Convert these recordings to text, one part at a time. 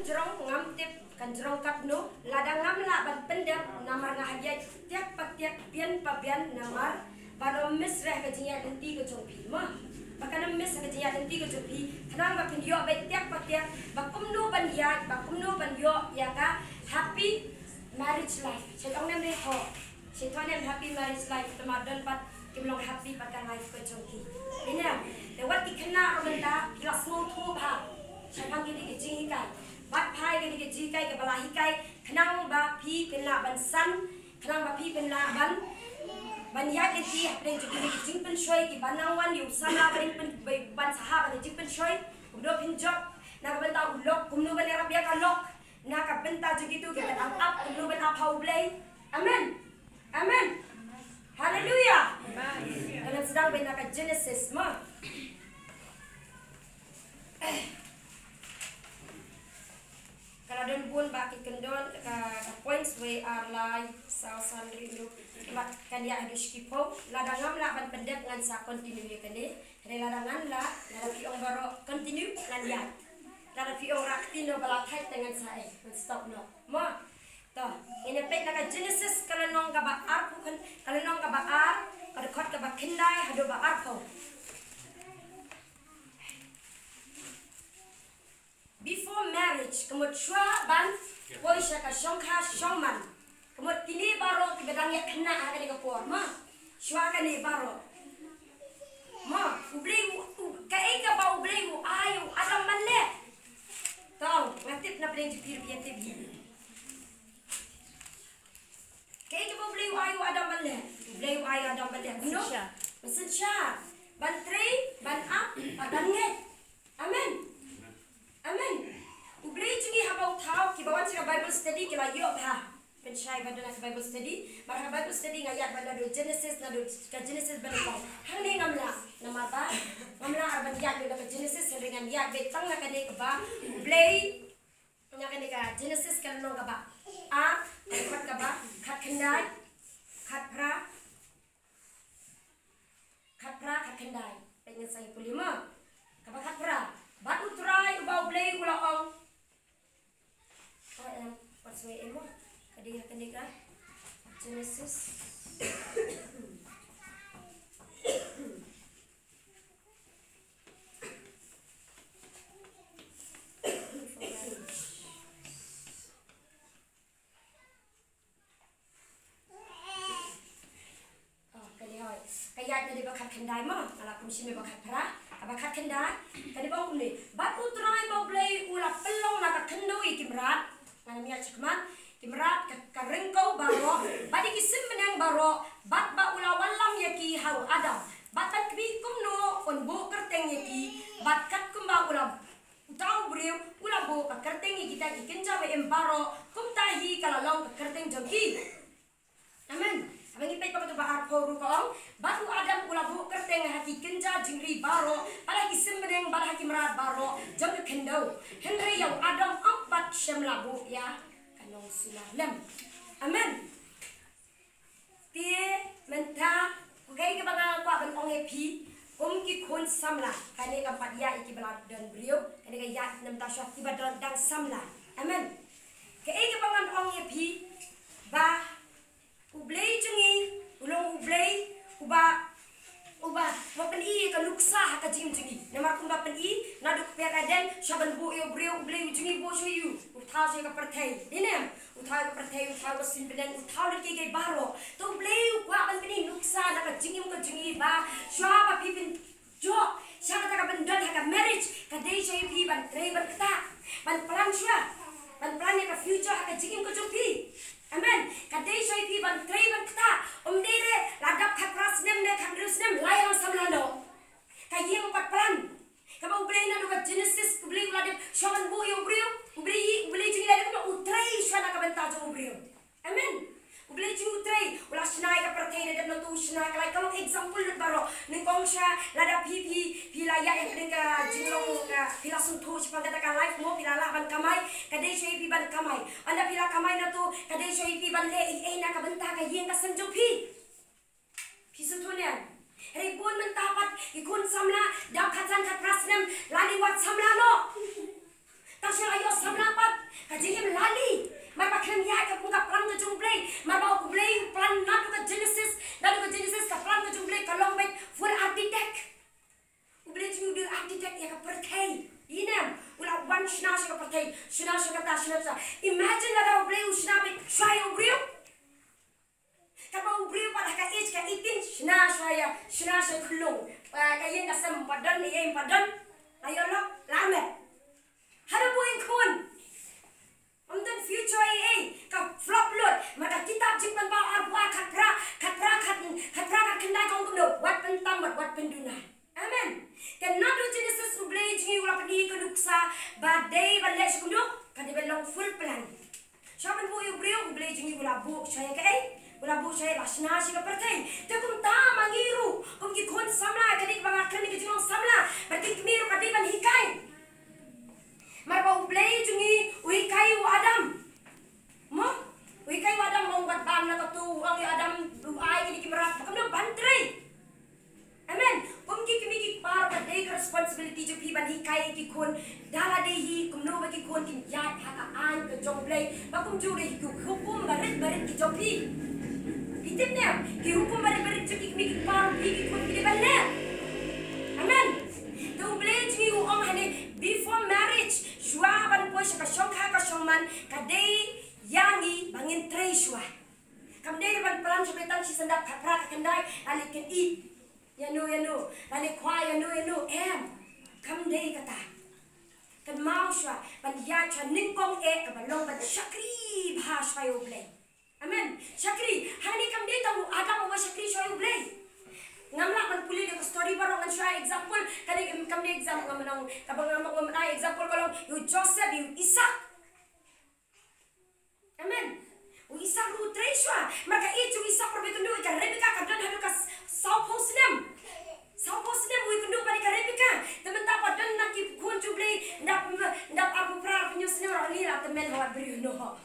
Jerong ngamtip kan jerong kapno ladang ngamla ban pendap namar ngahadiat tiap patiak pian pabian namar banom mesreh kejinya denti ke jompi mah bakana mes kejinya denti ke jompi kenang ba pendio ba tiap patiak bakumno ban ya bakumno ban yo ya ka happy marriage life setong nem re ho setong nem happy marriage life temadon pat kimlong happy patang life ke jompi ini de wat kena romenda pila small thu ba sapang gini ke jingi kai bat pai ke dike jikai ke balahi kai kenang ba pi penla ban san kenang ba pi penla ban ya ke ti apeng ju ke jing pen shoi ki banang wan yu san la ban ban saha ban jing pen shoi udo pin job na ka benta ulok kumnu ban era bia ka lok na ka benta ju gitu ke ban up kumnu ban up how play amen amen haleluya dalam sedang benda ka Genesis ma kalau don bun baki kendon points we are like sausan rindu mat kan ya adu skipo ladangam la ban pendek ngan sa continue ye kene re ladangan la pi ong baro continue ngan ya la pi ong rakti no bala thai dengan sa stop no ma to ini pek na Genesis kalau nong ka ba ar kan kalau nong ka ba ar kada khot ka ba kindai hado ba ar ko before marriage, kemud shua ban, boy shaka shongka shongman, kemud kini baro kibedang ya kena ada di kapur, ma, shua kini baro, ma, ublei kai ka ba ublei ayu adam manle, tau ngatip na pleng jipir biar tebi, kai ka ba ublei ayu adam manle, ublei ayu adam manle, no, mesin sya, ban trei, ban up, ban nget, amen. Amen. Ublei jungi habau tau ki bawan sira Bible study ki la yo ha. Pen shai badana Bible study, bar Bible study ngayat banda do Genesis na do ka Genesis banda ko. Hang ne ngamla nama ba? Ngamla arban yat do ka Genesis dengan yat betang na kane ka ba. Ublei nya kane ka Genesis kan nong ka ba. A khat ka ba, khat kendai, khat pra, khat kendai. Pengen saya pulima. Ka ba khat pra. Batu try ubau blay ula ong. What's way emo? Kadiga Genesis. Kaya jadi bakat kendai mah, kalau kumsi me bakat pra, bakat kendai, kadi bau kumni, batu try bau blay ula pelong nak kendoi kimrat, ngana miya cekmat, kimrat karengkau baro, badi kisim menang baro, bat ba ula walam yaki hau adam, batan kbi kumno on bo kerteng yaki, bat kat kumba ula tau brio ula bo kerteng yaki kita kikenja be embaro, kumtahi kalalong kerteng jongki, amen. Abang ipay pa ko ba arpo ko batu adam ula bu kerteng haki kenja jingri baro pala kisim meneng bala haki merat baro jong kendo henry yaw adam empat syamla bu ya kanong sulalam amen tie menta okay ke banga kwa ban ong epi ki khon samla kane ka padia iki bala dan brio kane ka ya nam ta sha tiba dan samla amen ke bangan ong epi ba ublei jungi ulong ublei uba wapen i ka luksa ka jing jungi namar kumba pen i naduk peraden shaban bu yo brio ublei jungi bo shoyu utha se ka perthai dinem utha ka perthai utha ka sinbelen utha le ke baro to ublei kwa ban peni luksa na ka jingim ka jungi ba shwa ba pipin jo sha ka ben don ha ka marriage ka dei shoyu pi ban trei ban kta ban plan shwa ban plan ka future ha ka jingim ka jumpi amen. Kadai shoi pi ban trei ban kta dere ladap khatras nem ne khandrus nem layang samlano. Kayeng pat plan. Kaba ublei na do Genesis ublei ladap shoban bu yo brio ublei jing ladap na utrai shana ka benta jo brio. Amen. Ublei jing utrai ula shnai ka perthai ladap na tu shnai ka kalau example lut baro ningkong sha ladap pi laya ek denga jinglong pila suntu chipang kata ka life mo pila la ban kamai kadai shoi pi ban kamai anda pila kamai na tu kadai shoi pi ban le na ka benta ka yeng ka sanjo pi sutunya ribun mentapat ikun samla dak khatan khat prasnem lani wat samla no tasya ayo samla pat Kajing melali. Marba krim ya ka punga plan ka jumblay. Marba ublay plan nadu ka Genesis. Nadu ka Genesis ka plan ka jumblay ka long back for architect. Ublay jing du architect ya ka perthai. Inam ula one shna ka perthai. Shna ka ta shna. Imagine la ublay ushna be try ubriu. Kalau ubriu pada ka age ka 18 shna saya kulung. Kayen ka sam padan ni em padan. Ayo lo lamet. Hada buing kun. Untuk future AA ka flop lot maka kitab jimpan ba arba khatra kendai kong kuno wat pentam wat penduna. Amen. Kan nadu Genesis ublay jingi ula pedi keduksa badai balai kuno kan belong full plan. Siapa bu ublay jingi ula bu saya ke ula bu saya lasna siga pertai. Tekum ta mangiru kum ki kon samla kadik bangakran ki jinong samla berarti kemiru kadai ban hikai. Marba ublay jungi uikai u Adam. Mo uikai u Adam mau buat bam na katu ang Adam ai kini kimerat kamno bantrai. Amen. Ki kimi par ka dei responsibility jo pi ban hikai ki kon dala dei hi kumno ba ki kon kin yat haka an ka jomblay bakum jure hi hukum barit ki jopi. Itipnya ki hukum barit jo ki kimi par ki kon ki balle. Amen. Tu ublay jungi u ong hane before marriage. Shua ban po siya ka shongman kadai yangi bangin tray shua. Kamdai ban pelan siya betang si sandap kapra kakandai ali can eat. Yanu ali kwa yanu em. Kamdai kata. Kan mau shua ban ya cha ningkong kabalong ban shakri bha shwa ublay. Amen. Shakri hani kamdai tamu adam wa shakri shwa ublay. Ngamla man puli de story baro ngan shwa example kani kamne example ngamanong kabang ngamang example kalau yu Joseph yu Isaac. Amen. U Isaac ru tray shwa maka itu Isaac perbekendu ka Rebecca kadan hadu ka South Hosnem u ikundu pada ka Rebecca temen ta padan nak ki kun jublay ndap aku pra pinyo sne ro lira temen hawat beri no.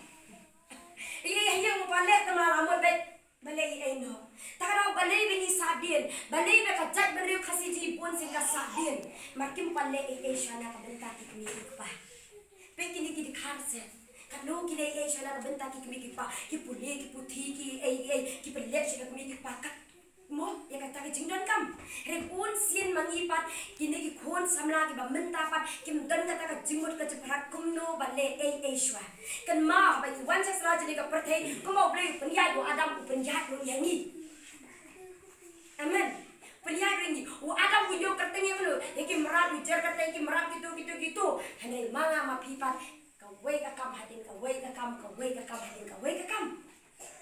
Iya mo pale tamalamot bet balay ay no. Takaraw balay bini sabin, balay be kajat beriu kasi jipun singka sabin. Makin balay ay siya na kabenta kikimikik pa. Pekini kini karse. Kano kini ay siya na kabenta kikimikik pa. Kipuli, kiputi, kipelet siya kikimikik pa. Mo, ya kata jingdon kam. Repun sin mangipat, kini kikun samla kiba mentapat, kimdon kata jingmut kejeprat kumno balay ay siya. Kan ma ba wan sa sala jeni ka perthai kumo blay penyai do Adam penyai do yangi. Amen. Penyai ringi. U Adam punya kerteng yang lu. Iki merat ujar kerteng iki merat gitu. Hanai manga mapipat kawe ka kam hatin kawe ka kam hatin kawe ka kam.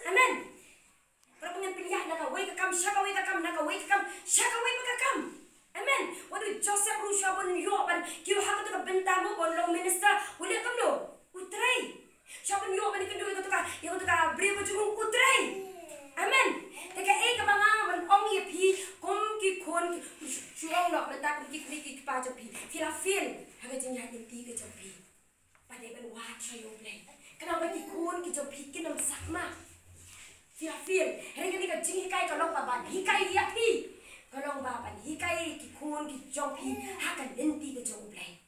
Amen. Kalau pengen penyai na kawe ka kam sya kawe ka kam na kawe ka kam sya kawe ka kam. Amen. Wadu Joseph rusha bon yo ban kiu ha ka bentamu bon long minister uli kam lo. Utrai. Siapa niyo ka ni kedua itu ka beri baju utrai. Amen. Teka kabanga man ong ye pi kom ki kon shuang no benda kom ki pa jo pi. Fila fil haga jing ya ti ke jo pi. Pada ban wa chayo blay. Kenapa ki kon ki jo pi kinam sakma. Fila fil. Hari ni ka jing hikai ka long ba hikai ya pi. Kalong ba hikai ki kon ki jo pi haga lenti ke jo blay.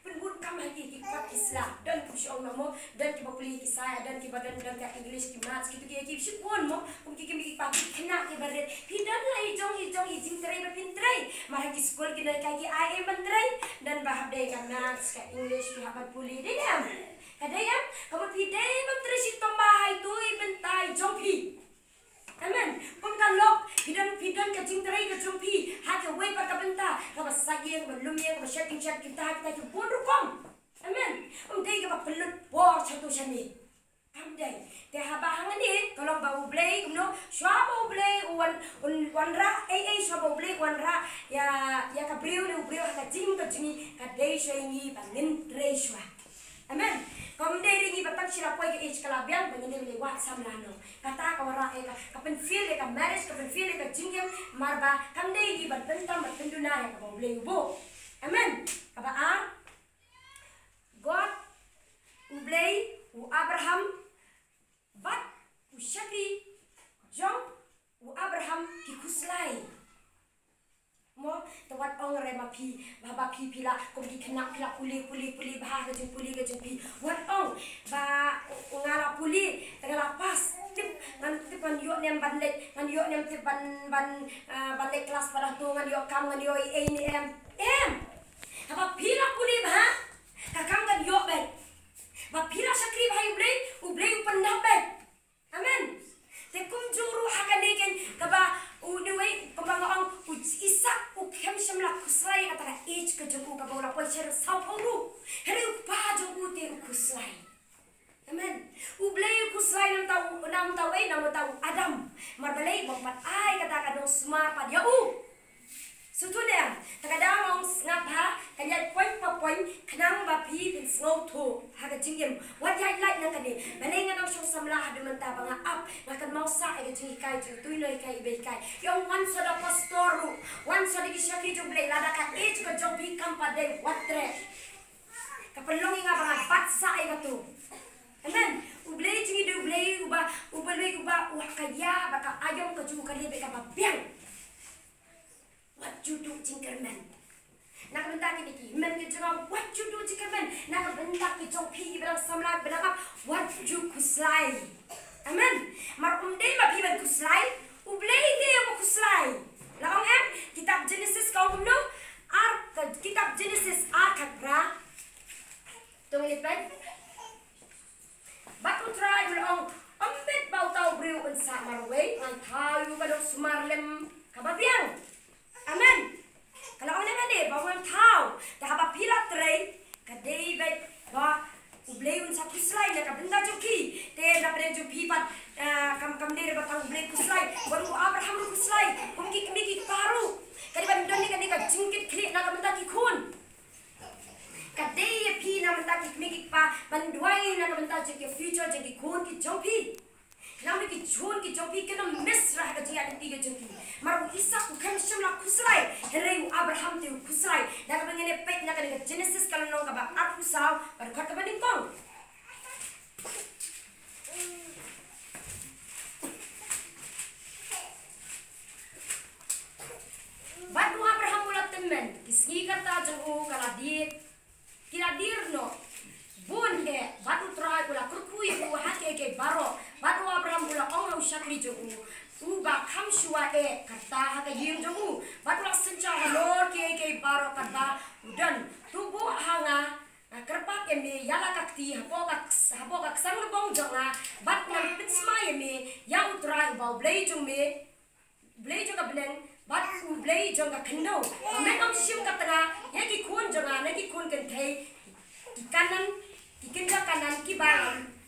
Pun kam hati kipat Islam dan kusyo mo dan kibapuli kisaya dan kibadan dan ka English ki maths kitu ki sipon mo kum ki kipat kena ki baret hidan la ijong ijing tray ba pintray mara ki school ki na kay ai mantray dan bahab day ka maths ka English ki hapat puli dinam kadayam kamu pidai mantray si tombahay tu ibentay jongpi. Amen. Kum ka lok hidan ka jing tray ka jongpi ha ka way pa ka benta ka basagir ka lumiyang ka setting chat kita ki pun rukom. Amen. Day ka pelut por satu sani. Kamday. Te habahangan ni kalau bau blay kumno swa bau blay wanra swa bau blay wanra ya ka briu ka jing ka day swengi bangin tray swa. Amen. Kamday ringi batang sila poy ka age kalabiang bangin ni wa samlano. Kata ka wara ka penfil ka marriage ka penfil ka jingyam marba kamday gi batenta batenduna ya ka bau blay bo. Amen. Kaba God ublay u Abraham bat u Shakri jong u Abraham ki kuslay mo tawat ong rema pi baba pi pila kum ki kena pila puli bah ke jeng pi wat ong ba ngala puli tengah pas tip ngan tipan yo nem bandek ngan yo nem tip ban bandek kelas pada tu ngan yo kam ngan yo ini em apa pila puli bah kakam kan yo baik ba pila sakri bah ublei upandap baik amen te kum juru hakaniken kaba unewe pembangang isa kem shamla kuslai atara age ke jengku ka bola poicher saporu hele pa jengku te kuslai amen ublei kuslai nam tahu adam marbalei bompat ai kata kadong smart pad ya Sutune, takadang ngapa kanya poin kenang bapi bin snow to haga jingim what I like na kani balenga nang shong samla hadu menta banga up makan mausa ai jingi kai tu tuinoi kai be kai yung wan soda pastoru wan soda ki shakri juble lada ka age ko jobi kampa de watre kapelongi nga banga patsa ai batu amen ublei jingi de ublei uba kaya baka ayong ka ju kali be ka babiang what you do jinkerman nak bentak ki men ki jang what you do jinkerman nak bentak ki jong pi berang samla berang what you kuslai amen mar dei ma pi ben kuslai ublei ge mo kuslai la ong kitab Genesis kau no kitab Genesis akra tong ni pen batu try ong ambet bau tau briu un sa marwei ngan thayu kadok sumarlem kababiang amen. Kalau orang ni bawa tahu, dah apa pila terai, kadai baik bawa ublei unsa kuslai nak benda joki, te dah benda joki pat kam dia batang ublei kuslai, baru Abraham kuslai, mungkin kami paru, kadai benda ni kadai jingkit klik nak benda kikun, kadai pi nak benda kami pa banduai nak benda joki future joki kun ki joki. Namun ki chun ki jopi kena miss rah ka jiya tiga jopi maru isa ku kam shimla kuslai hereu Abraham te kuslai na ka bangene pet na ka Genesis kalau nong ka ba aku saw bar ka ba dingkong batu Abraham ulat temen kisgi kata jangu kala dir no bun de batu trai kula kurkui ku hake ke baro batu Abraham kula ong shakri jo ba kham shua kata haka yim jo batu la sencha halor ke baro kata udan tubu hanga kerpak eme yala kakti hapo kak sang bong jonga bat nam pitsma eme ya utrai ba blei jo ka bleng bat blei jo ka khndo me am shim ka tanga ya ki khun jonga na ki khun kan thei kanan kikinja kanan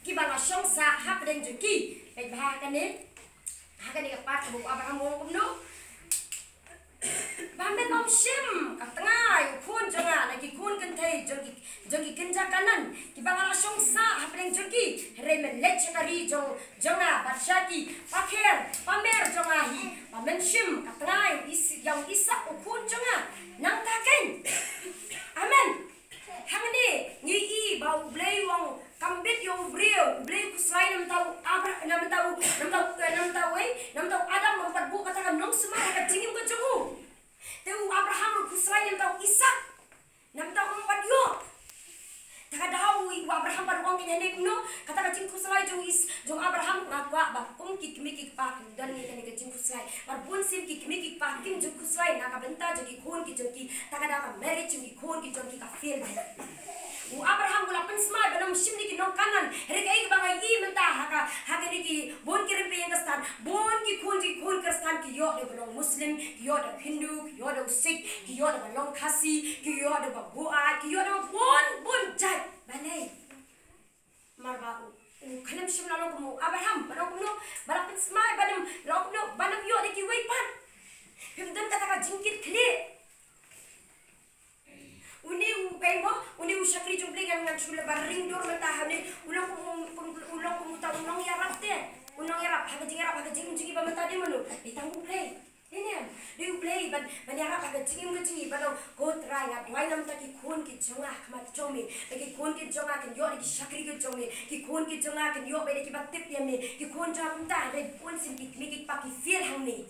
kibang asyong sa hapden juki baik bahakane kapat bu Abraham kumno bamen om shim katengay kun jonga lagi kun kentai jogi kinja kanan kibang asyong sa hapden juki remen lechkari jonga batshaki pakher pamer jonga hi bamen shim katengay yang isa ukun jonga nang taken amen hamani ngi bau blei wong kambit yung blei kuslai nam tahu Adam mempat bu katakan nong semua ka jingim ko jongu teu Abraham kuslai nam tahu Ishak nam tahu mempat yo taka dahu Abraham par wong kene no kata ka jing kuslai jong Abraham ngakwa ba kum kikmiki pa dan ni kene jing kuslai par bun sim kikmiki pa kim jing kuslai na ka benta jogi khun ki jogi taka da ka marriage jogi khun ki jogi ka fail Abraham gula pensma benam shimni ki nong kanan reka ik bangai I menta haka ni ki bon ki rempe yang kastan bon ki khun kastan ki yo de belong muslim ki yo de hindu ki yo de sikh ki yo de belong khasi ki yo de bua ki yo de bon jat balai marba khalam shimna lo ko Abraham balong no balak pensma banam yo de ki wei pan himdan kata ka jingkit khle uni usakri jumple ngan chula barring dor mata hane ulong kumuta unong yarap te unong yarap haga jing ba mata de manu itanggu play dia play ban yarap haga jing ba go try ngat wai nam ta ki khun ki jonga kmat chomi ki khun ki jonga kan yo ki sakri ki chomi ki khun ki jonga kan yo be ki batip yame ki khun jam ta de pun sim ki pa ki feel hangni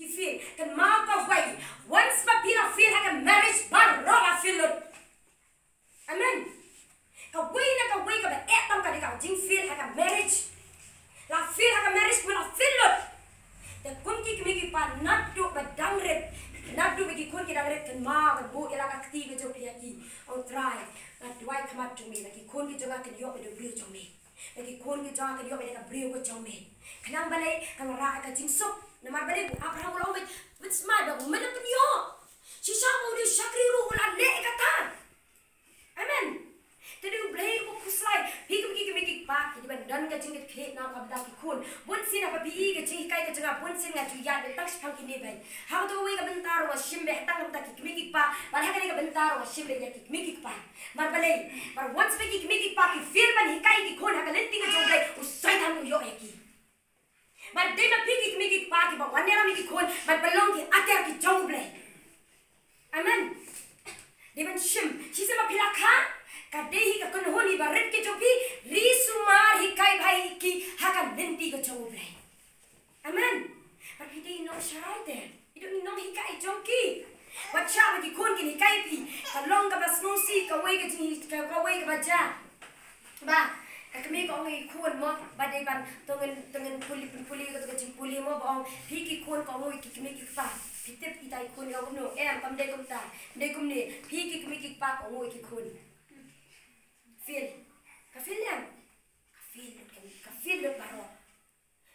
ki feel kan ma ka way once ba pila feel ha marriage bar ro la feel lot amen ka way ka ba etam ka ka jing feel ha marriage la feel ha marriage la feel lot the kun ki pa not do ba dangret not do ki kun ki dangret kan ma ka bu ila ka ti ka jo ki on try not do I come up to me ki kun ki jo ka yo be do real jo me ki kun ki jo ka yo be ka real ko jo me kanang balay kan ra ka jing sok namar balay bu Abraham ulang bet smart dong mana penyo si sama di syakri ru ulan le kata amen jadi ublay ko kuslay higum ki pa ki ban dan ka jing ke na ka da ki kun bun sin apa bi ke jing kai ka janga bun sin nga tu ya de tak spang ki ne bai how do we ka bentar wa shimbe tang ta ki pa bal ha ka bentar wa shimbe ya ki pa mar balay mar once ki pa ki feel ban hikai ki kun ha ka lenti ka joblay usai tham yo ki but they ma pigi party but one year miki kon but belong ki ater ki jongle amen they ban shim she se ma phila kha ka dehi ka kon honi ba ret ki jopi risumar hi kai bhai ki haka lenti ko jongle amen but he didn't know sharai there he don't know hi kai jonki what cha ki kon ki kai pi ka long ka bas no si ka wei ka ji ka wei ka ba ja ba kami ko ngi kuan mo badai ban tengen puli ko to puli mo bong phiki kuan ko ngi kami ki pa pitep itai kuan ga no em kam de kum ta de kum ni phiki kami ki pa ko ngi ki kuan feel ka feel em ka feel le baro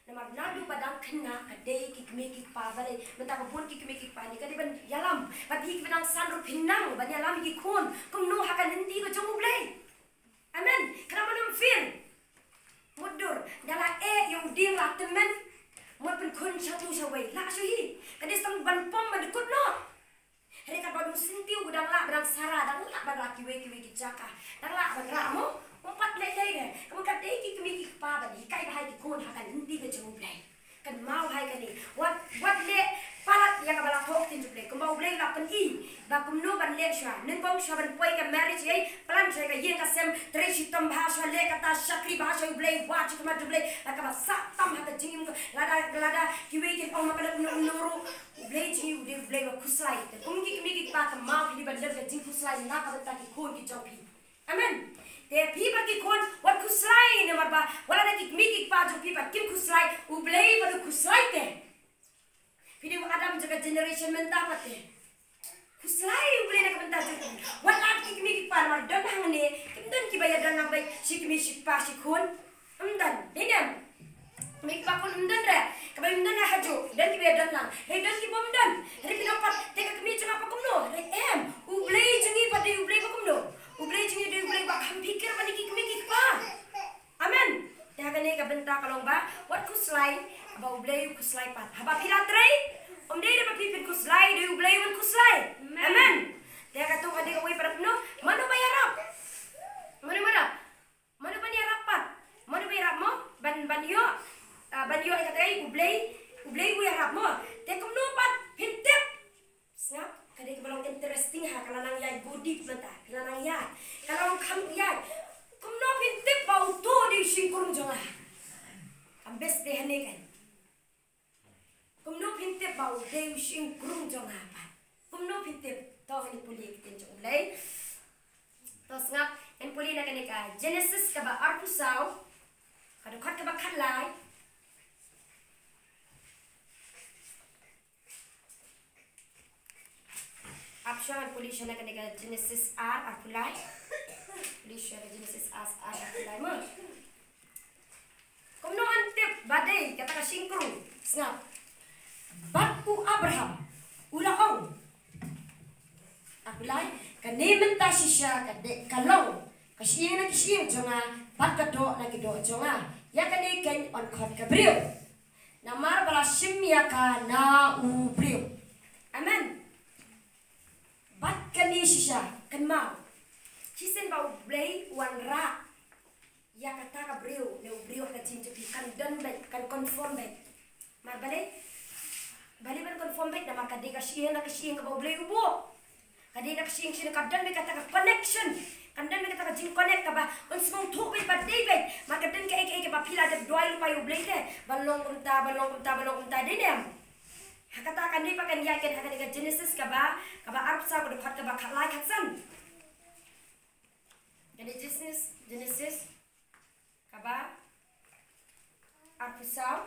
namar nadu badang kena ka de ki kami ki pa bale menta ko pun ki kami ki pa ni ka de ban yalam ba phiki badang san ru pinang ban yalam ki kuan kum no hakan ndi ko jomu blai amen kenapa nam feel mudur dala yung ding la temen mo pen kun satu sawai la suhi kadis tang ban pom ban kut no hari ka badu sintiu udang la berang sara dang la ban la kiwe ki jaka dang la ban ra mo umpat le le de kamu ka de ki mi ki pa ban kai hai ki kun ha kan ndi ke jemu play kan mau hai kan ni what le palat ya ka bala thok tin play ko mau play la kan I ba kum no ban le sha nen bong sha ban poi ka marriage ai plan sai ka yen ka sem tre shitam bhasha le ka ta shakri bhasha play watch ka ma play la ka ba sa tam ha ta jingim lada ki we ki pong ma ka no ru play ji u de play wa kuslai te kum ki mi ki pa ka ma ki ban le ka jing kuslai na ka ta ki kun ki jopi amen te pi ba ki kun wat kuslai ne mar ba wala na ki mi ki pa jo pi ba kim kuslai u play ba kuslai te video Adam jaga generation mentah pate kuslai boleh nak mentah jadi wala ki mi ki pa mar dan hang ne kimdan ki bayar dan nak baik si mi si pa si kun amdan denam mi pa kun amdan re ka bay amdan hajo dan ki bayar dan lang he dan ki bom dan hari ki dapat teka ki mi cuma pa kumno re em u boleh jungi pa de u boleh pa kumno u boleh jungi de u boleh ba kam pikir pa ni ki mi ki pa amen ya kan ne ka benta kalong ba wat kuslai ba ublay kuslai pat haba pila tray om de ba pipin kuslai de ublay wan kuslai amen dia kata ka de ka way para no mano ba yarap mano ba ni rapat mano ba yarap mo banyo ay katay ublay u yarap mo te kum no pat hintep snap kade ka balong interesting ha kala nang yai godik mata kala nang yai kala kam yai kum no hintep ba uto di singkurung jonga ambes de hane kan kumno pintip bau deu sing krung jong apa kumno pintip to ni puli kitin jong lay to ngap en puli na kanika Genesis ka ba arpusaw kada khat ka ba khalai option puli siya na kanika Genesis arpulai puli siya na Genesis arpulai mo kumno antip badai kata ka sing krung ngap Batku Abraham ulaong apulai kanemen ta sisya kade kalong kasiyeng na kisiyeng jonga patkato na kido jonga ya kane ken on khot kabriyo namar bala simya ka na ubriyo amen bat kani sisya kan mau kisen bau blay wan ra ya kata kabriyo ne ubriyo ka jinjo kan dan baik kan confirm baik mar bali ban confirm baik nama kade ka siyeng ka bau blay ubo kade ka siyeng kadan be kata ka connection kandan be kata ka jing connect ka ba on smong thok be ba day baik maka den ka ek ba pila de doy pa yu blay te balong kumta de dem Hakata kan ni pakan yakin hakan ika Genesis kaba arp sa ko dekat kaba khalai khatsan. Jadi Genesis kaba arp sa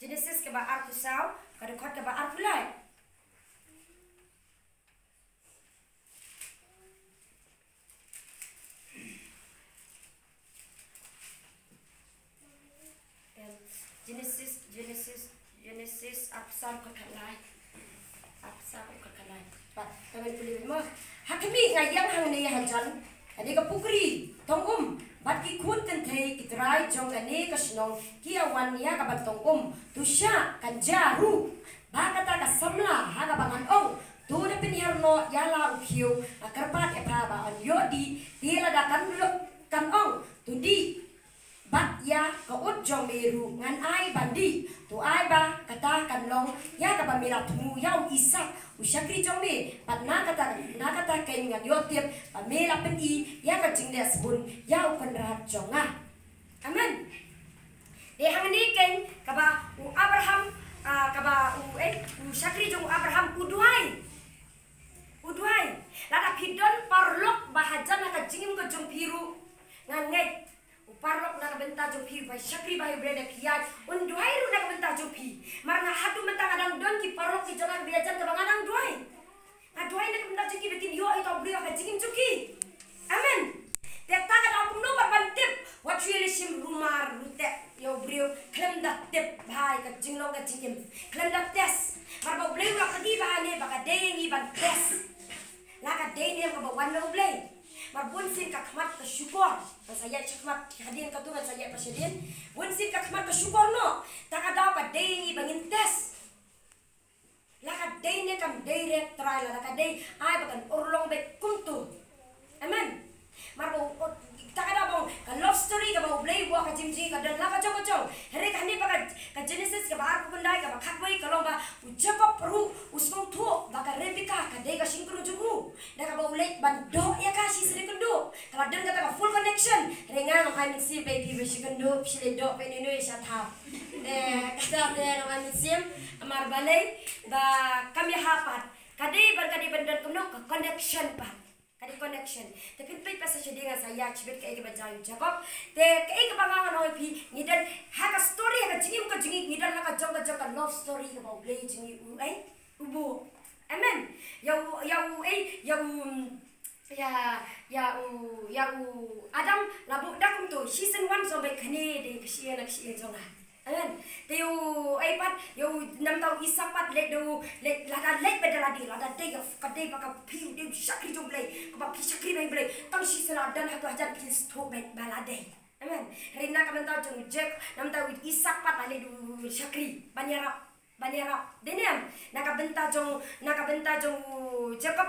Genesis kaba arp sa ko dekat kaba arp lai. Genesis apsal ko kalai. Apsal ko kalai. Pat kami pilih mo. Hakmi ngayang hang ni hajan. Adi ka pukri tongum. Bat ki kun kan thei kitrai jong ane ka snong kia wan ya ka bat tongum. Tusha kan jaru. Ba kata ka samla ha ka bangan ong. Tu da pinharno yala ukhiu. Akarpat e pa ba on yodi. Tila da kan ong. Tudi bat ya ka ut jong meru ngan ai bandi tu ai ba kata kan long ya ka pamira tumu yau isak usyakri jong me pat na kata kai ngan yotip pamela pen I ya ka jing des bun yau kan rat jong ah amen de hang ni ken ka ba u Abraham ka ba u syakri jong Abraham uduai lada pidon parlok bahajan ka jingim ka jong piru ngan ngai parlok na benta jopi bai syakri bai breda kiat unduai ru na benta jopi marna hadu mentang adang don ki parlok ki jangan biajan ke bangadang duai aduai na benta joki betin yo itu brio ka jingim joki amen te ta ka aku no bantip what really sim rumar rute yo brio klem da tip bai ka jinglong ka jingim klem da tes marba brio ka di bahane baka dengi ban tes la ka dengi ka ba wan no blay Marbunsin ka khmat ka syukur. Saya khmat hadirin ka tungan saya presiden. Bunsin ka khmat ka syukur no. Taka daw ka day bangin tes. Laka day ne kam direct trial laka day ay bagan urlong be kumtu. Amen. Marbo taka daw bang ka love story ka ba play bo ka jimji ka dan laka jong. Here ka ni ka Genesis ka ba pundai ka ba khakbai ka long ba Jacob ru usmong thu baka Rebecca ka day ka singkru jumu. Daka ba ulay bando ya ka si sri kendo. Kalau dan kata ka full connection. Rengang kami si baby besi kendo sile do pe Indonesia tha. Kata de kami sim amar balai ba kami hapat. Kadi berkadi benda kendo connection pa. Kadi connection. Tapi pai pas dengan saya cibet ke ke bajayu Jacob. Te ke ke bangangan oi pi ngidan haka story haka jingim ka jingi ngidan haka jong ka love story ka ba play jingi ubu. Amen. Ya Adam labu dakum tu season 1 sampai kene de kesian jonga. Amen. Teu pat yo 6 tahun Isak pat lek lada lek bedaladi lada de kadai baka piu de syakri jong play ka pi syakri bai play tang season dan hatu hajan pi stop bet balade. Amen. Rina ka mentau jong Jack 6 tahun Isak pat ale du syakri banyarap deniam naka benta jong Jacob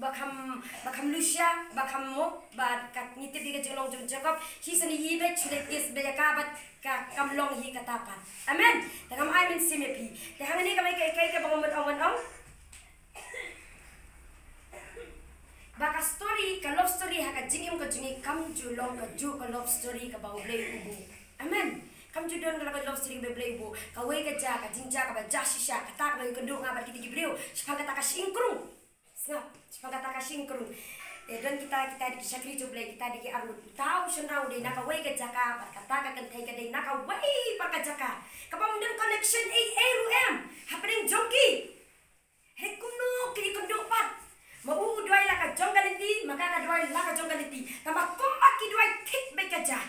bakam Lucia bakam mo ba kat nitip diga jong Jacob he seni hibe chule is be kabat ka kamlong hi katapan amen tagam I mean simepi te hangani kamay kay bangomot baka story ka love story haka jingim ka jingi kam julong ka ju ka love story ka baublay ubu amen kam judon ka love story beblay ubu ka way ka ja ka jingja ka ba jashisha ka ta ka kendo nga ba kiti gibriu sipang ka singkrung snap sipang ka singkrung dan kita di syakri jublay kita di arut tahu senau de naka way ka jaka ba kata ka kantay ka de naka way pa ka jaka kapam den connection rum happening jonki hekuno kini kendo pat mau doai la ka jonggaliti maka ka doai la ka jonggaliti tambah kompak ki doai tik be ka ja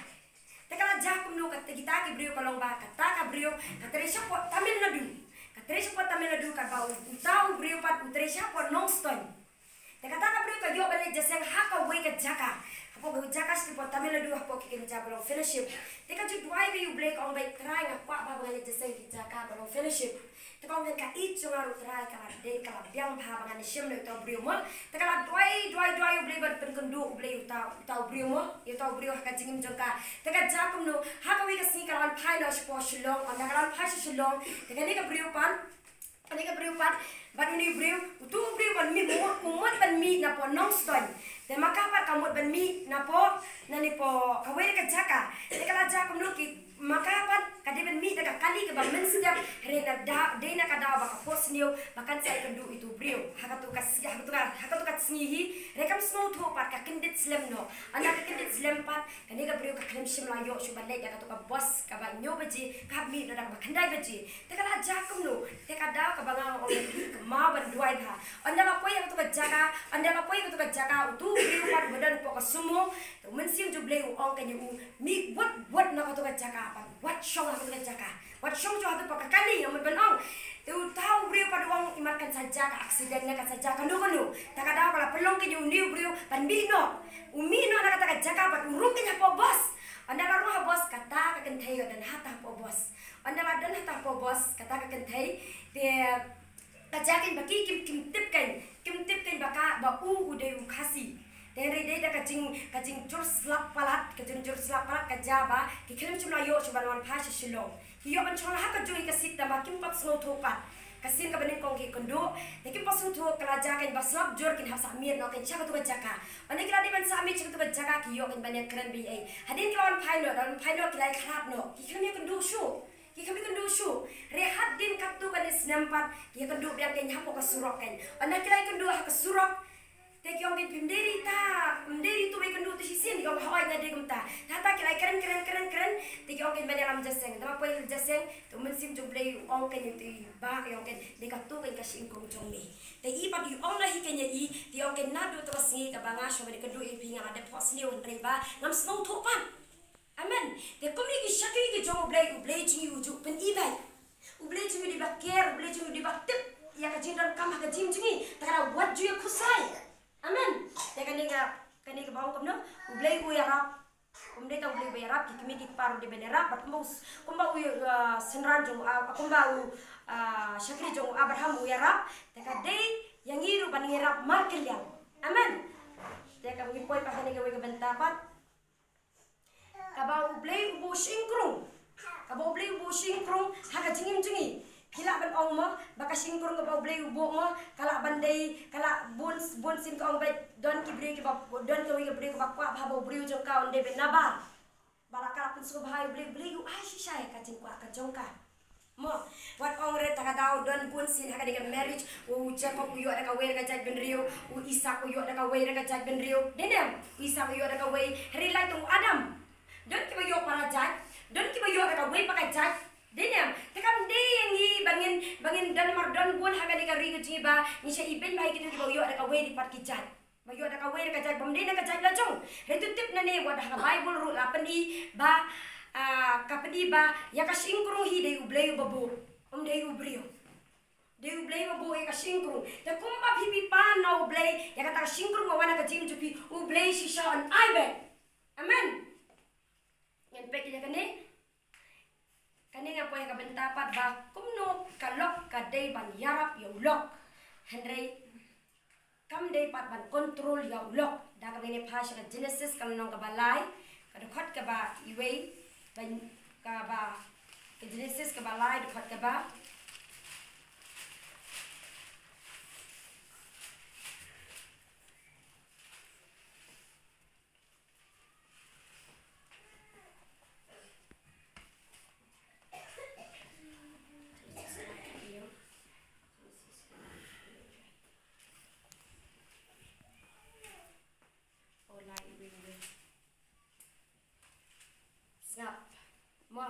tekala ja kumno ka kita ki brio kalong ba kata ka brio ka Teresa po Tamil Nadu ka ba utau brio pat Teresa po Nongston tekata ka brio ka yo bale jaseng haka way ka jaka hapo go jaka sti po Tamil Nadu hapo ki ken ja balong fellowship teka ju doai be you break on by try nga kwa ba bale jaseng ki jaka balong fellowship tekong ka ich ngaru try ka de ka biang pha bangan sim le to brio mo tekala doai blay bar pen kendu blay utau brio mo utau brio ka jingim jongka teka jakum no haka wi ka si ka ran phai no spo shilong on ka ran phai shilong teka ni ka brio pan Ani ka brio pat ban uni brio utu brio ban mi umot ban mi na po nong stoy te maka pat kamot ban mi na po nani po kawe ka jaka te kala jaka mno ki maka pat kade ban mi daga kali ka ban men setiap re na da de na kada ba ka pos niu makan sai kendu itu brio hakatu ka sngihi rekam snow tho pat ka kendit slem no ana ka kendit slem pat kani ka brio ka klem shim la yo shu ban le daga to ka boss ka ba nyo baji ka mi daga ba khandai baji te kala jaka mno te kada banga ma ban duai tha anda la poi tu ka jaga utu brio pat badan po ka sumo to men sim ju bleu ong ka ni u mi what na ka tu ka jaga pat what show ka tu ka jaga what show jo hatu pa ka kali am ban ong tu tahu brio pat ong imatkan saja ka accident na ka saja ka no ta ka da kala pelong ka ni brio pan bino umino na ka jaga pat urung ka po boss anda la roha boss kata ka kenthai dan hata po boss anda la dan hata po boss kata ka kenthai de kajakin baki kim tip kan baka ba ude khasi tere de da kajing jur slap palat kajaba ki kelim chumla yo chuban wan phasha shilo hiyo ban chola haka jui ka sit ma kim pat snow thopat kasin ka banin kong ki kondo de kim pasu tho kala jakin ba slap jur kin hafsa mir no kin chaka tu jaka ane kila di ban sa mi chaka tu jaka ki yo kin ban kran bi ai hadin kila wan phai no kila kharap no ki kelim kondo shu kami kan dosu rehat din katu kan senampat dia kan duk yang kenya apa kesurok kan anak kira kan duk kesurok te kyong kin pinderi tu kan duk tu sisin kyong hawai ngade kumta tata kira keren te kyong kin banyalam jaseng tama poi jaseng tu mensim jublei ong kan itu ba kyong kin de katu kan kasing kong jongme te i pagi ong lahi kenya i te kyong kin nadu terus ngi ka banga sho kan du i pinga ada pos ni on reba ngam snow thopan amen te komi ki shaki ki jong ublei jingi uju pen ibai ublei jingi di baker ublei jingi di baktip ya ka jindan kam ka jingi takara wat ju ya khusai amen te kani ka bawang kamno ublei u yarap umde ka ublei yarap ki kimi ki paru di benera bat kumba u senran jong kumba u shakri jong abraham u yarap te ka dei yang iru ban yarap markel yang amen te ka ngi poi pa kani ka we ka bentapat kabau ublei ubu singkrung haga jingi kila ban ong mo baka singkrung kabau ublei ubu mo kala bandai kala bun sin ka ong bai don ki brei ki ba don ka wi ka brei ka kwa ba bau brei jong ka onde bet nabar bala kala pun so bhai ublei u ai shisha ka jing kwa ka jongka mo wat ong re ta dau don bun sin haga de marriage u jacob u yo ada ka wer ka jaj ben rio u isak u yo ada ka wer ka jaj ben rio dedem isak u yo ada ka wer relate tu adam don ki bayo para jaj don ki bayo ka way pakai jaj denem tekam de yang hi bangin dan mardon bun haga de ka ri ji ba ni sha iben bai ki bayo ka way di pat ki jaj bayo ka way ka jaj bam de na ka jaj la jong retu tip na ne wad ha bible ru la pani ba ka pani ba ya ka singkru hi de ublei babu de ubrio de ublei babu ya ka singkru te kumba pipi pa na ublei ya ka ta singkru mo wana ka jim jupi ublei shisha on ibe amen yang peki kani nga po yang kabentapat ba kumno kalok kadai ban yarap ya ulok hendrei kam dei pat ban control ya ulok da ka ne phasha ka genesis kam nong ka balai ka khot ka ba iwe ban ka ba ka genesis ka balai khot ka ba ngap mo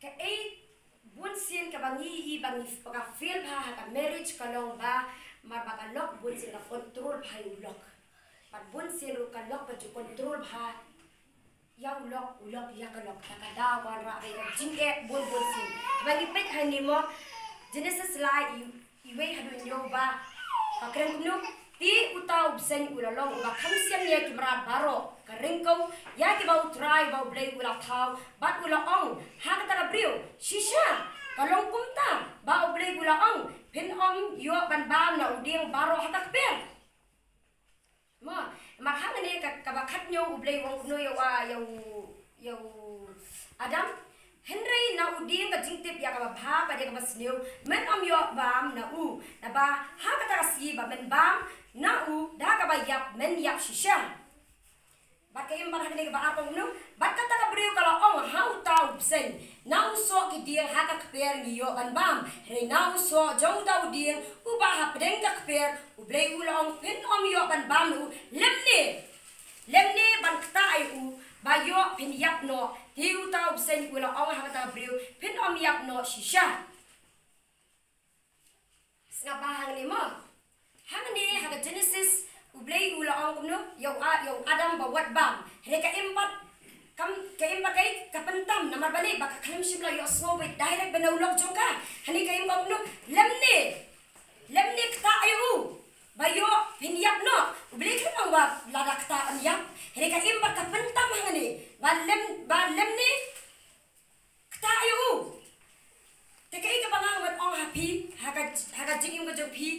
ka bun sin ka bangi ka feel ba ka marriage ka long ba mar ba ka lok bun sin ka control ba ulok pat bun sin ru ka lok pa ju control ba ya ulok ya ka lok ka da wan ra ka jinge bun sin bangi pet hani mo genesis la iwe hadu nyo ba ka kren kunu ti utau bsen ulalong uga khamsiam ya ki berat baro karingkau ya ki bau try bau blei ulah thau bat ulah ong ha ka ta brio shisha kalong kumta bau blei ulah ong pin om yo ban bam na uding baro hatak per ma makhan ne ka bakhat nyo blei wong no yo yo adam Henry na udin ka jingtip ya ka ba ka de ka basnew men yo bam na u na ba ha ka ta si ba men bam na u da ka ba yap men yap shisha ba ka im ba ha ne ba apong no ba ka ta ka brio kala ong ha u ta u sen na u so ki dia ha ka kper ni yo ban bam re na u so jong ta u dia u ba ha pedeng ka kper u blei u la ong pen yo ban bam u lemne ban ta ai u bayo pin yap no tiu tau sen kula ong ha ta brio pin yap no shisha snga bahang ni mo hang ni ha Genesis ublei ula ong no yo Adam bawat bam reka empat kam ke empat kai kapentam namar balik baka kalim shimla yo snow with direct benulog jongka hani kai bang no lemne kta ayu bayo pin yap no ublei kan ba lada kta an yap reka empat kapentam hang ni balem ni kta ayu tekai ka bang wat ong happy haga jingim ko jopi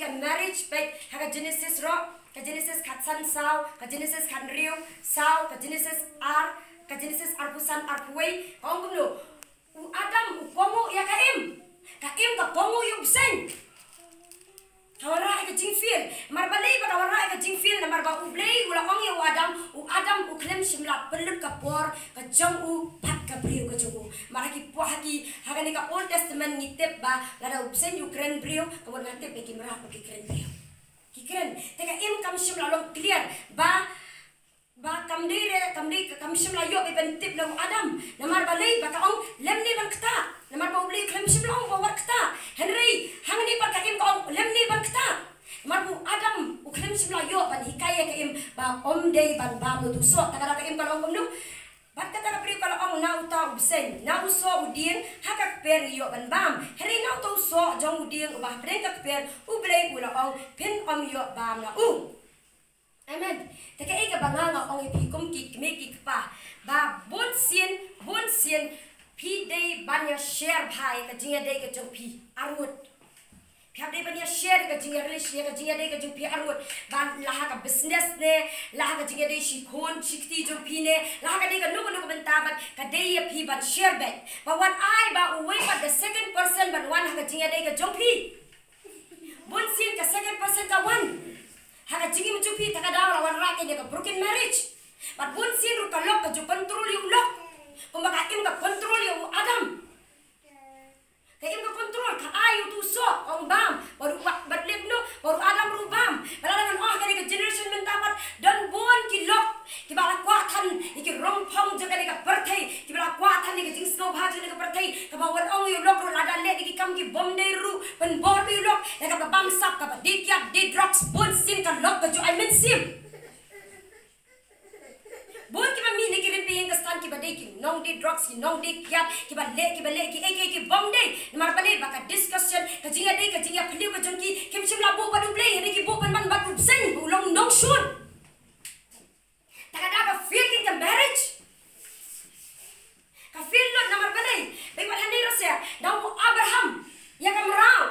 ka marriage back haga Genesis ro ka Genesis khatsan saw ka Genesis khan riu saw ka Genesis ar pusan ar puai ong no u Adam u pomo ya ka im ka pomo yu sen Kawara ka jingfil marbalei ba kawara ka jingfil na marba ublei ula ong ya u Adam u klem shimla pelut ka por ka jong u pat ka brio ka jong u maraki pohaki hagani ka Old Testament ngitep ba lada ubsen Ukraine brio kamon ngatep ki merah ki kren brio ki kren teka im kam shimla long clear ba kam shimla yo be bentip lo Adam na marbalei ba ka ong lemni ban kta na marba ublei klem shimla ong ba war kta Henry hangni pa ka im ka ong lemni ban kta marbu Adam u klem shimla yo ban hikaya ka im ba om day ban ba mo tu so takara ka im ka ong no bat kata ka pri kala ong nau ta ubsen nau so udien hakak per yo ban bam heri nau to so jong udien u ba preng ka per u blei ula ong pin om yo bam na u amen teka ega banganga ong ipi kum ki meki pa ba bon sien pi day banya share bhai ka jinga day ka jong pi arut Piap day banya share ka jinga relationship ka jinga day ka jong pi arut ban laha ka business ne laha ka jinga day shikon chikti jong pi ne laha ka day ka nuko bentabat ka day ya pi ban share back but when I ba uwe but the second person ban one ha ka jinga day ka jong pi bon sien ka second person ka one ha ka jingi jong pi taka daw lawan ra ka broken marriage but bon sien ru ka lok ka jong control yung lok kumbaga im ka control yung Adam Kaim ka control ka ayu tu so ong bam baru batlib no baru Adam ru bam balalan ka generation mentapat dan bon ki lok ki bala kwatan iki rong phong jaga ka birthday ki bala kwatan ni jing snow bhag ni ka birthday ka bawan ong yu lok ru lada le ki kam ki bom dei ru pen bor yu lok ka bam sap ka dikyat did rocks bon sim ka lok ka jo I mean sim bon ki mami ni ki rimpi ka stan ki badai ki nong did rocks ki nong did kyat ki ba le ki ki bom dei mar bale ba ka discussion ka jinga phliu ka jongki kim chim la bo ba du play ni ki bo ban ban ba du sen ulong nong shun taka da ka feel ki the marriage ka feel lo na mar bale be ba handi rosya da mo Abraham ya ka marau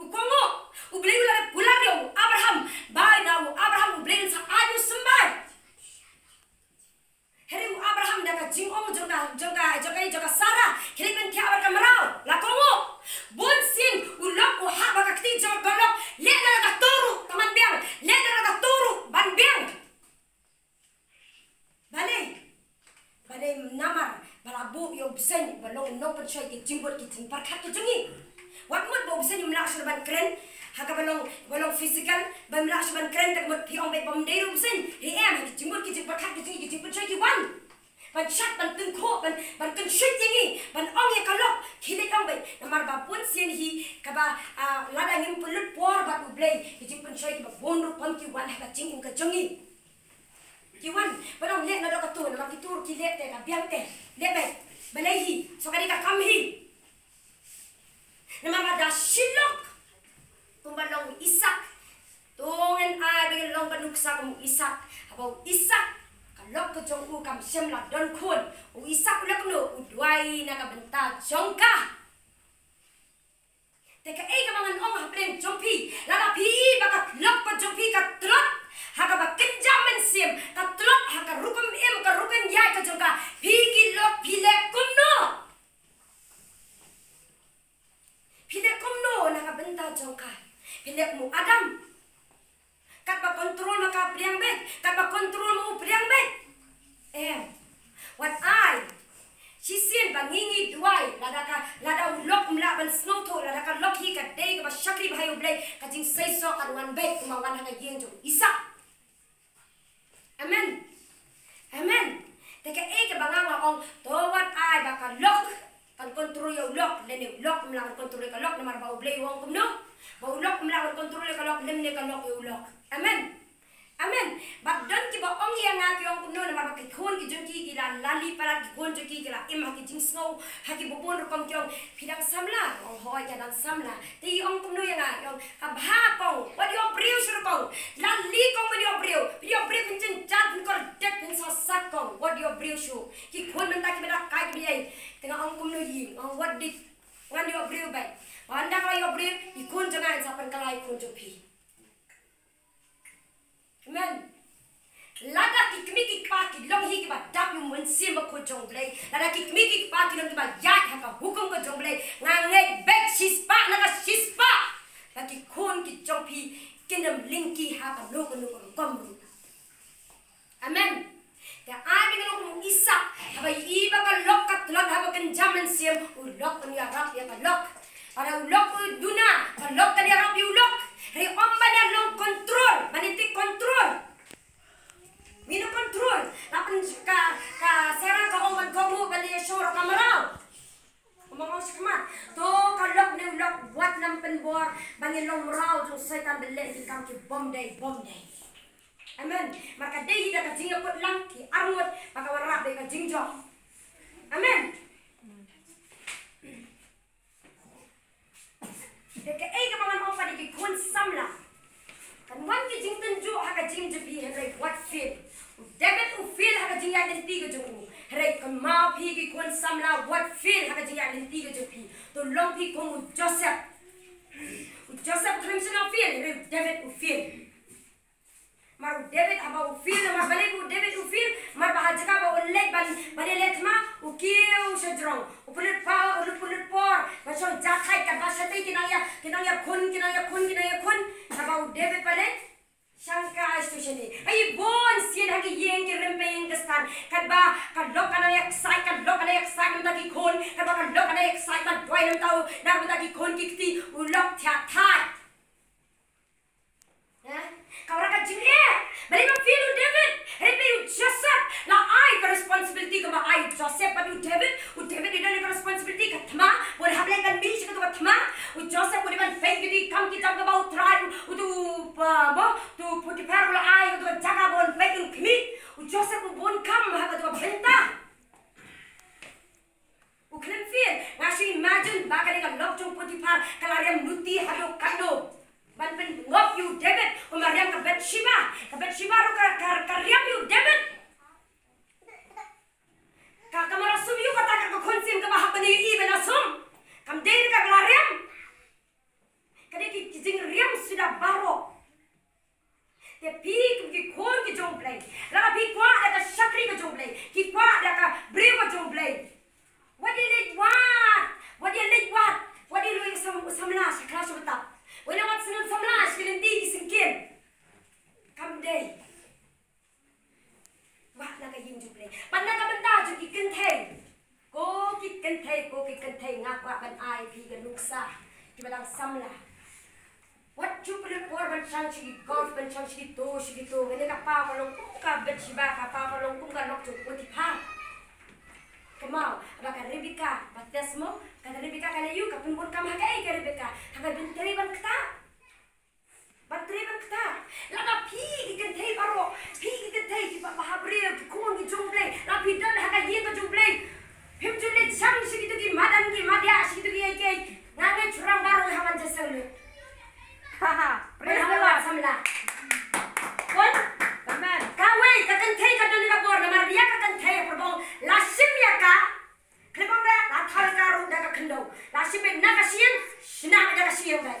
u kongo u blei la pular yo Abraham ba na Abraham u blei sa ayu sembai Heri Abraham dah jing om joka Sarah kiri ben tiap ka marau la kongo bon sin ulok u ha ba ka kti joka golok le na ka toru taman biang le na ka toru ban biang bale namar balabu yo bsen balong no percaya ki jimbot ki tin parkhat ki jungi wat mot bo bsen yumla ban kren haga balong physical bamla ban kren tak mot pi ong be bom dei rum sen he em ki jimbot ki tin parkhat ki jungi ki tin percaya ki wan ban chat ban tung kho ban kan shit jingi ban ong ye kalok khile kang be namar ba pun sien hi ka ba lada ngim pulut por ba u blei ki tin percaya ki ba bon ru pon ki wan ha jing ka jungi Kiwan, barang lihat nado ketur, nama kitur kilet te, biang te, lebek, belahi, so kali ka kamhi. Nama ada silok, kumbalong Isak, tongen ay bagi long banuksa kum Isak, abau Isak, kalok ke jong u kam semla don kun, u Isak ulak no, udwai na ka benta jongka. Teka ka mangan ong haplen jongpi, lada pi baka lok pa jongpi ka trot. Haka ba kenjaman sim ka trot haka rukum im ka rukum yai ka jongka pigi lok pile kumno benta jongka. Pendek mu Adam. Kat ba kontrol maka priang baik. Kat ba kontrol mu priang baik. What I Sisien bangingi duai lada ulok mla ban snow to lada ka lok hi ka dei ka shakri bhai ublai ka jing sai so ka wan baik kuma wan hanga yeng jo isa. Amen. Amen. Teka ke banganga ong to what I ba ka lok kan kontrol yo lok lene lok mla kan kontrol ka lok namar ba ublai wong kumno ba ulok mla kan kontrol ka lok lemne ka lok yo lok. Amen. Amen. Bak don ki ba ong yang ngaki ong kuno na mabak kon ki jongki ki la lali para ki kon jongki ki la im haki jing snow haki bobon ro kom kyong pidang samla ong hoi ka dan samla ti ong kuno yang ngaki ka bha kong what yo briu shur kong lali kong what yo briu pinchen chat kor det pin sa sat kong what yo briu shu ki kon menta ki beda kai ki ai tengah ong kuno yi ong what dit wan yo briu bai anda ka yo briu i kon janga sa pan kalai kon jopi. Amen. Lada kikmiki paki long hi kiba dap yung mensim ko jonglei. Lada kikmiki paki long kiba yat haka hukum ko jonglei. Ngangai bek sispa naga sispa. Lagi kon ki jongpi kingdom linki haka nuko komru. Amen. Ya abi nga kung isa habay iba ka lokat lot haba kan jaman siem ulok kan ya rap ya ka lok. Para ulok duna ka lok kan ya rap ulok. Hari omba niya long control, manitik control. Mino control. Lapan ka sera ka omba gomu bali shoro kameraw. Umangos kama. To kalok ni ulok buat nam penbor bani long raw jung setan bele di kam ki bom day. Amen. Maka day ida ka jingyo pot lang ki armut maka warap day ka jingjo. Amen. Deke ka mangan opa di kun samla. Kan wan ki jing tenju haka jing jebi henry what feel. David u feel haka jing ya den tiga jo. Henry kan ma pi ki kun samla what feel haka jing ya den tiga jo pi. To long pi kong Joseph. Joseph crimson of feel henry David u feel. Mar David aba u feel mar balik u David u feel mar bahajaka ba uleg ban letma u kiu shajrong. Upulit por macam jatai kan bahasa tadi kinaya kun sabau David pale sangka itu sini ai bon sien hagi yeng ki rempeng kestan kan ba kan lok kana excited mendaki kun kan ba kan lok kana excited doi nam tau nak mendaki kun kikti ulok thia thai kau raka jingye balik ma feel David help you Joseph la I ka responsibility ka ba I Joseph but David ida ka responsibility ka thma por hable kan mi shi ka thma Joseph por ban faith di kam ki jam ka ba try tu tu Potiphar la I tu jaga bon faith kimi Joseph bon kam ha ka tu benta uklen feel ngashi imagine ba ka ni ka lok chung Potiphar kalariam nuti hado kando ban pen ngop you David umariam ka Bathsheba ro ka riam you David ka kamara sum you kata ka khonsim ka bahap ni even asum kam deir ka riam kade ki jing riam sudah baro te pi ki khon ki jong play la pi kwa da ka shakri ka jong play ki kwa da ka brave ka jong play what did it samla sakla subta wala wat sinun samla shkilinti ki sinkin kam day wa la ka ying jong play pan na ka benta ju ki kenthe ko ki kenthe ngak wa ban ai pi ka nuksa ki balang samla what you put por ban chang chi golf ban chang chi to ngene ka pa ka long ka Bathsheba ka pa ka long ka lok chu Potiphar kemau abaka Rebecca batasmo kata Rebecca kala yu ka pun kam hagai ka Rebecca haga bentri ban kata lada pi ki kenthe baro ki pa habre ki kon ki jomble la pi dan haga ye ka jomble him jule chang shi ki madan ki madya shi ki ai ke ngange churang baro hawan jasel Berhala samla. Kon, teman. Kawai kakenthai kadon ka bor namar dia kakenthai perbong. Lasim ya ka. Krebong ra la thal ka ru da ka khndo. Lasim na ka sien, sina da ka sien dai.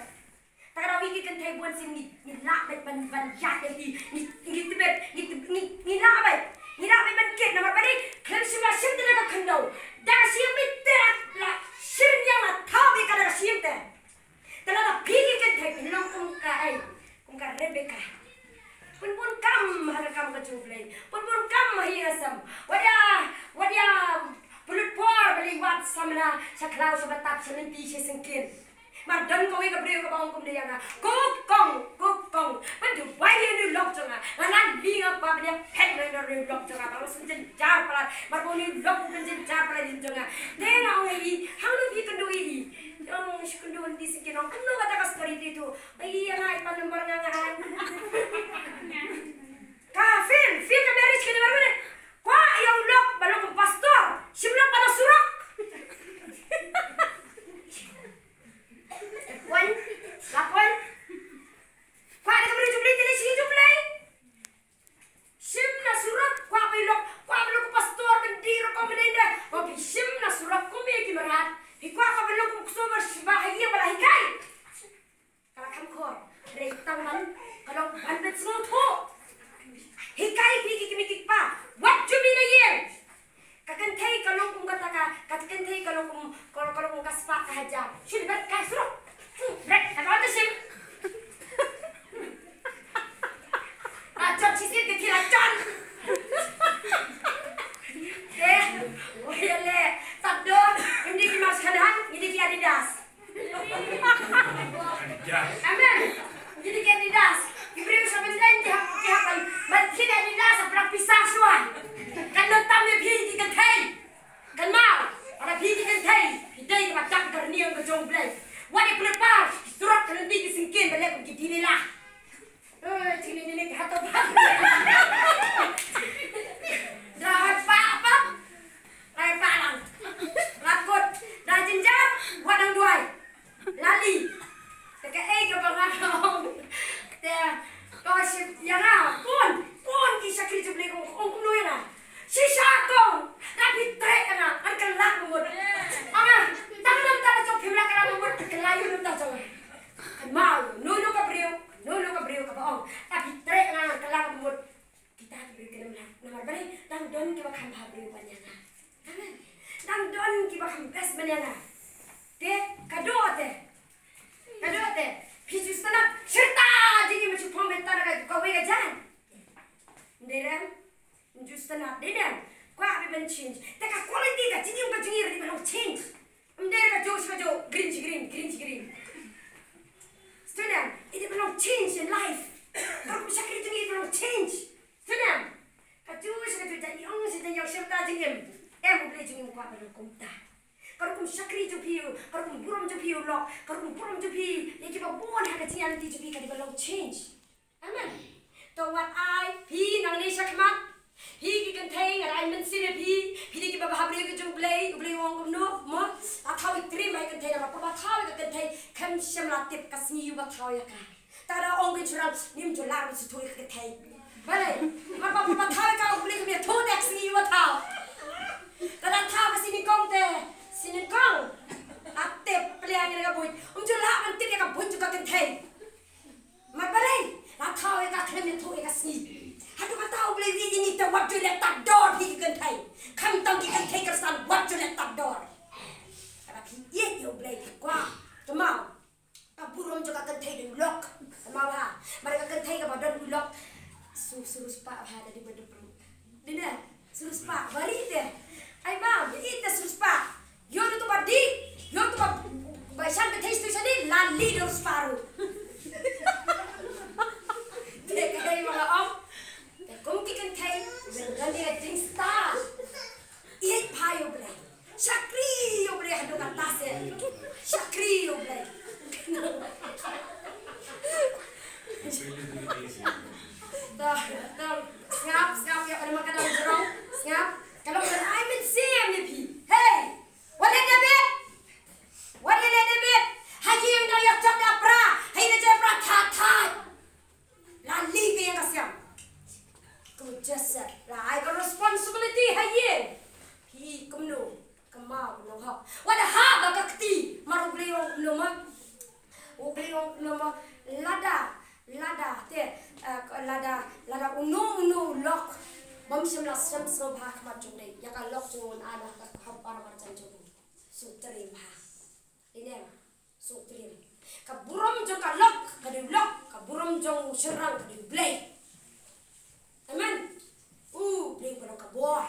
Takara wi ki kenthai bon sin ni la bet ban ya de ni tibet ni la bai. Ni la bai ban ket namar bari khlem sim lasim da ka khndo. Da ka sien mit la sim yang la thabi ka da sien te. Tala la pi Rebecca. Pun kam hal kam kecuplay. Pun kam hiasam. Wadia pulut por beli wat samna saklau sabatap senenti sengkin. Mardan kau ika beri kau bangkum dia na. Kukong. Pendu waya ni lok jonga. Anak binga apa dia pet ni lok jonga. Kalau senjen jar pala. Marbo ni lok senjen jar pala di jonga. Dia na orang ini. Hang lu bi kendu ini. Orang kendu di sini orang kendu kata kas story itu. Iya na ipan nomor ngangan. Kafir ka marriage kini baru ni. Wah yang lok balok pastor. Simlok pada surak. Lakon. Kwa ada kembali jublay tadi sini jublay. Sim na surat kwa bilok pastor bendiro ko menenda. Oke sim na surat ko me kimarat. Hikwa ka bilok ko kusumar bahaya balahikai. Kala kam khor. Reitang man kalau bandet snoto. Hikai mikik pa. What you mean again? Kakentay kalau kung kataka, kakentay kalau kung kaspa haja. Sini bet kai surat. Rek, apa tu sim? Racun sisir kecil racun. Oh ya le, sabdo, ini kimas kadang, ini kia Adidas. Amen. Ini kia Adidas. Ibrahim sebenarnya dihapan, mungkin Adidas apa pisang suan. Kan letam dia pergi kentai, kan mau, ada pergi kentai, hidai macam terniang kejomblay. Wadi prepar, surat terlebih disingkin balik begitu ni lah. Cini ni kata apa? Dah apa? Rai palang, lakut, dah jenjang, wadang duai, lali. Dekat kebangang, kau yang pun kisah kerja beli kong kuno ya. Sisa kong, tapi trek na, angkat lak mut. Ama, tangan tak ada copy belak kalau mut kelayu lu tak jangan. Mau, nunu ka beriu ka baong, tapi trek na angkat lak mut. Kita beri kena nomor beri, dang don kita kan beriu banyak na. Amen. Dang don kita kan best banyak na. Kado te. Pijus tanah, cerita jadi macam pembentar kau wega jan. Derem. Just enough, they done. Quite even change. Take a quality that you can even change. I'm there, green. Student, it even change in life. Don't be second to even change. Student, a Jewish that young is in your ship touching him. Every bleaching in Quabbin Kumta. Karkum Shakri to Pew, Karkum Burum to Pew lock, Karkum Burum to Pew, they give a born Hakatianity to be can develop change. Amen. Don't what I, P, Nangisha Kamat. He can take and I mean see he did give a habri to play on no more. That's how it dream I can take a papa how I can take come shimla tip casni you but how you can. That are only to him to learn to take. Well, my papa how bring me a toe next me you how. That how was in come there, sin come. At the playing in a boy, to laugh and take a boot to cut and take. My ballet, that's how I got him into a sneak. Hadu kata tahu boleh ini tu what you let that door he can take. Come down he can take us on what you let that door. Tapi ye you boleh kuah. Cuma, burung juga kan take the lock. Cuma ha, mereka kan take apa don lock. Suruh sepak ada di benda perut. Dina, suruh sepak bari deh. Ay mam, itu suruh sepak. Yo tu badi, yo tu bahasan ketis tu sini lali dor separuh. Dekai mana om? Kung kikan tay, dan dia drink star. Iit pa yo blay. Shakri yo blay hado katase. Shakri yo blay. Ngap ya kalau makan dalam jerong, ngap. Kalau I'm in same ni pi. Hey, what did you bet? Haji yang dah yak cak dapra, hai na japra that. Lali ke yang kasyam. Just I got responsibility haye. He come no, come out no ha. What a ha bakti marubli no ma. Ubli no ma lada lada uno lock. Bom sim la sem so bhak ma jumde. Ya ka lock jun ana ka khap para mar chan jun. So trim ha. Ini so trim. Ka buram jo ka lock, ka de lock ka buram jong serang ke blay. Amen. Blay ko kabor.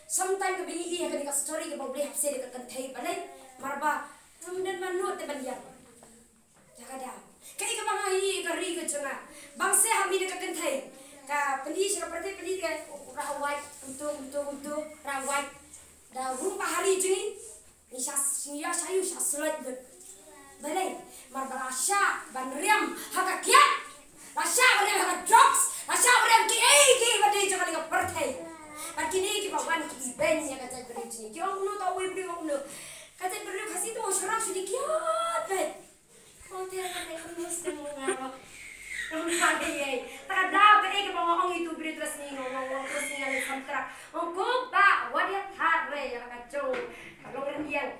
Sometimes ka bingi iya ka story ka blay hapse ka kantay balay marba dan manut te banyan. Jaga dah. Kay ka bang hi ka ri ka chunga. Bang se hami ka kantay. Ka pendi sira perte pendi ka rawai untuk rawai. Da rumpa hari jini. Ni sayu saslot bet. Balai marba rasya ban riam haka kiat. Rasya ban haka drops. Rasya ban ki badai jangan ka perte. Ban kini ki bawan ki ben ya ka cai beri jini. Ki ong no ta oi beri ong no. Ka cai beri kasi tu mo serang sudi kiat bet. Oh tiada kan mesti mengarah. Takadaw ka ke mga ong itu beri terus ni ngomong terus ni ngali kontrak. Ong ko ba wadia thare ya ka chong. Kalau rendian.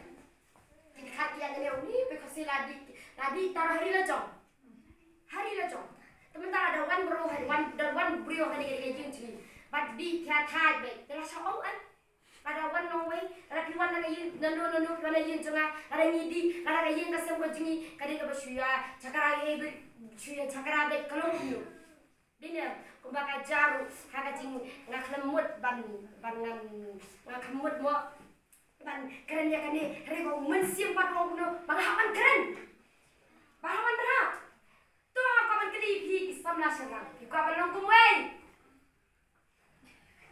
Hati yang ni pe kasi ladi tar hari la jong. Teman ada wan bro wan brio kan ke jing chini. But di thai be. Tela sa ong an. Ada wan no way, ada piwan na yin no piwan yin jonga, ada ngidi, ada yin ka sem ko jingi, kadi ka bashuya, chakara be chuya chakara be kalong no. Dine kumbaka jaru, haga jing ngaklemut ban ngaklemut mo ban keren ya kani rego mensim pat ong no, banghaman keren. Banghaman ra. To ka ban kedi pi istamla shara. Ki ka ban long kumwei.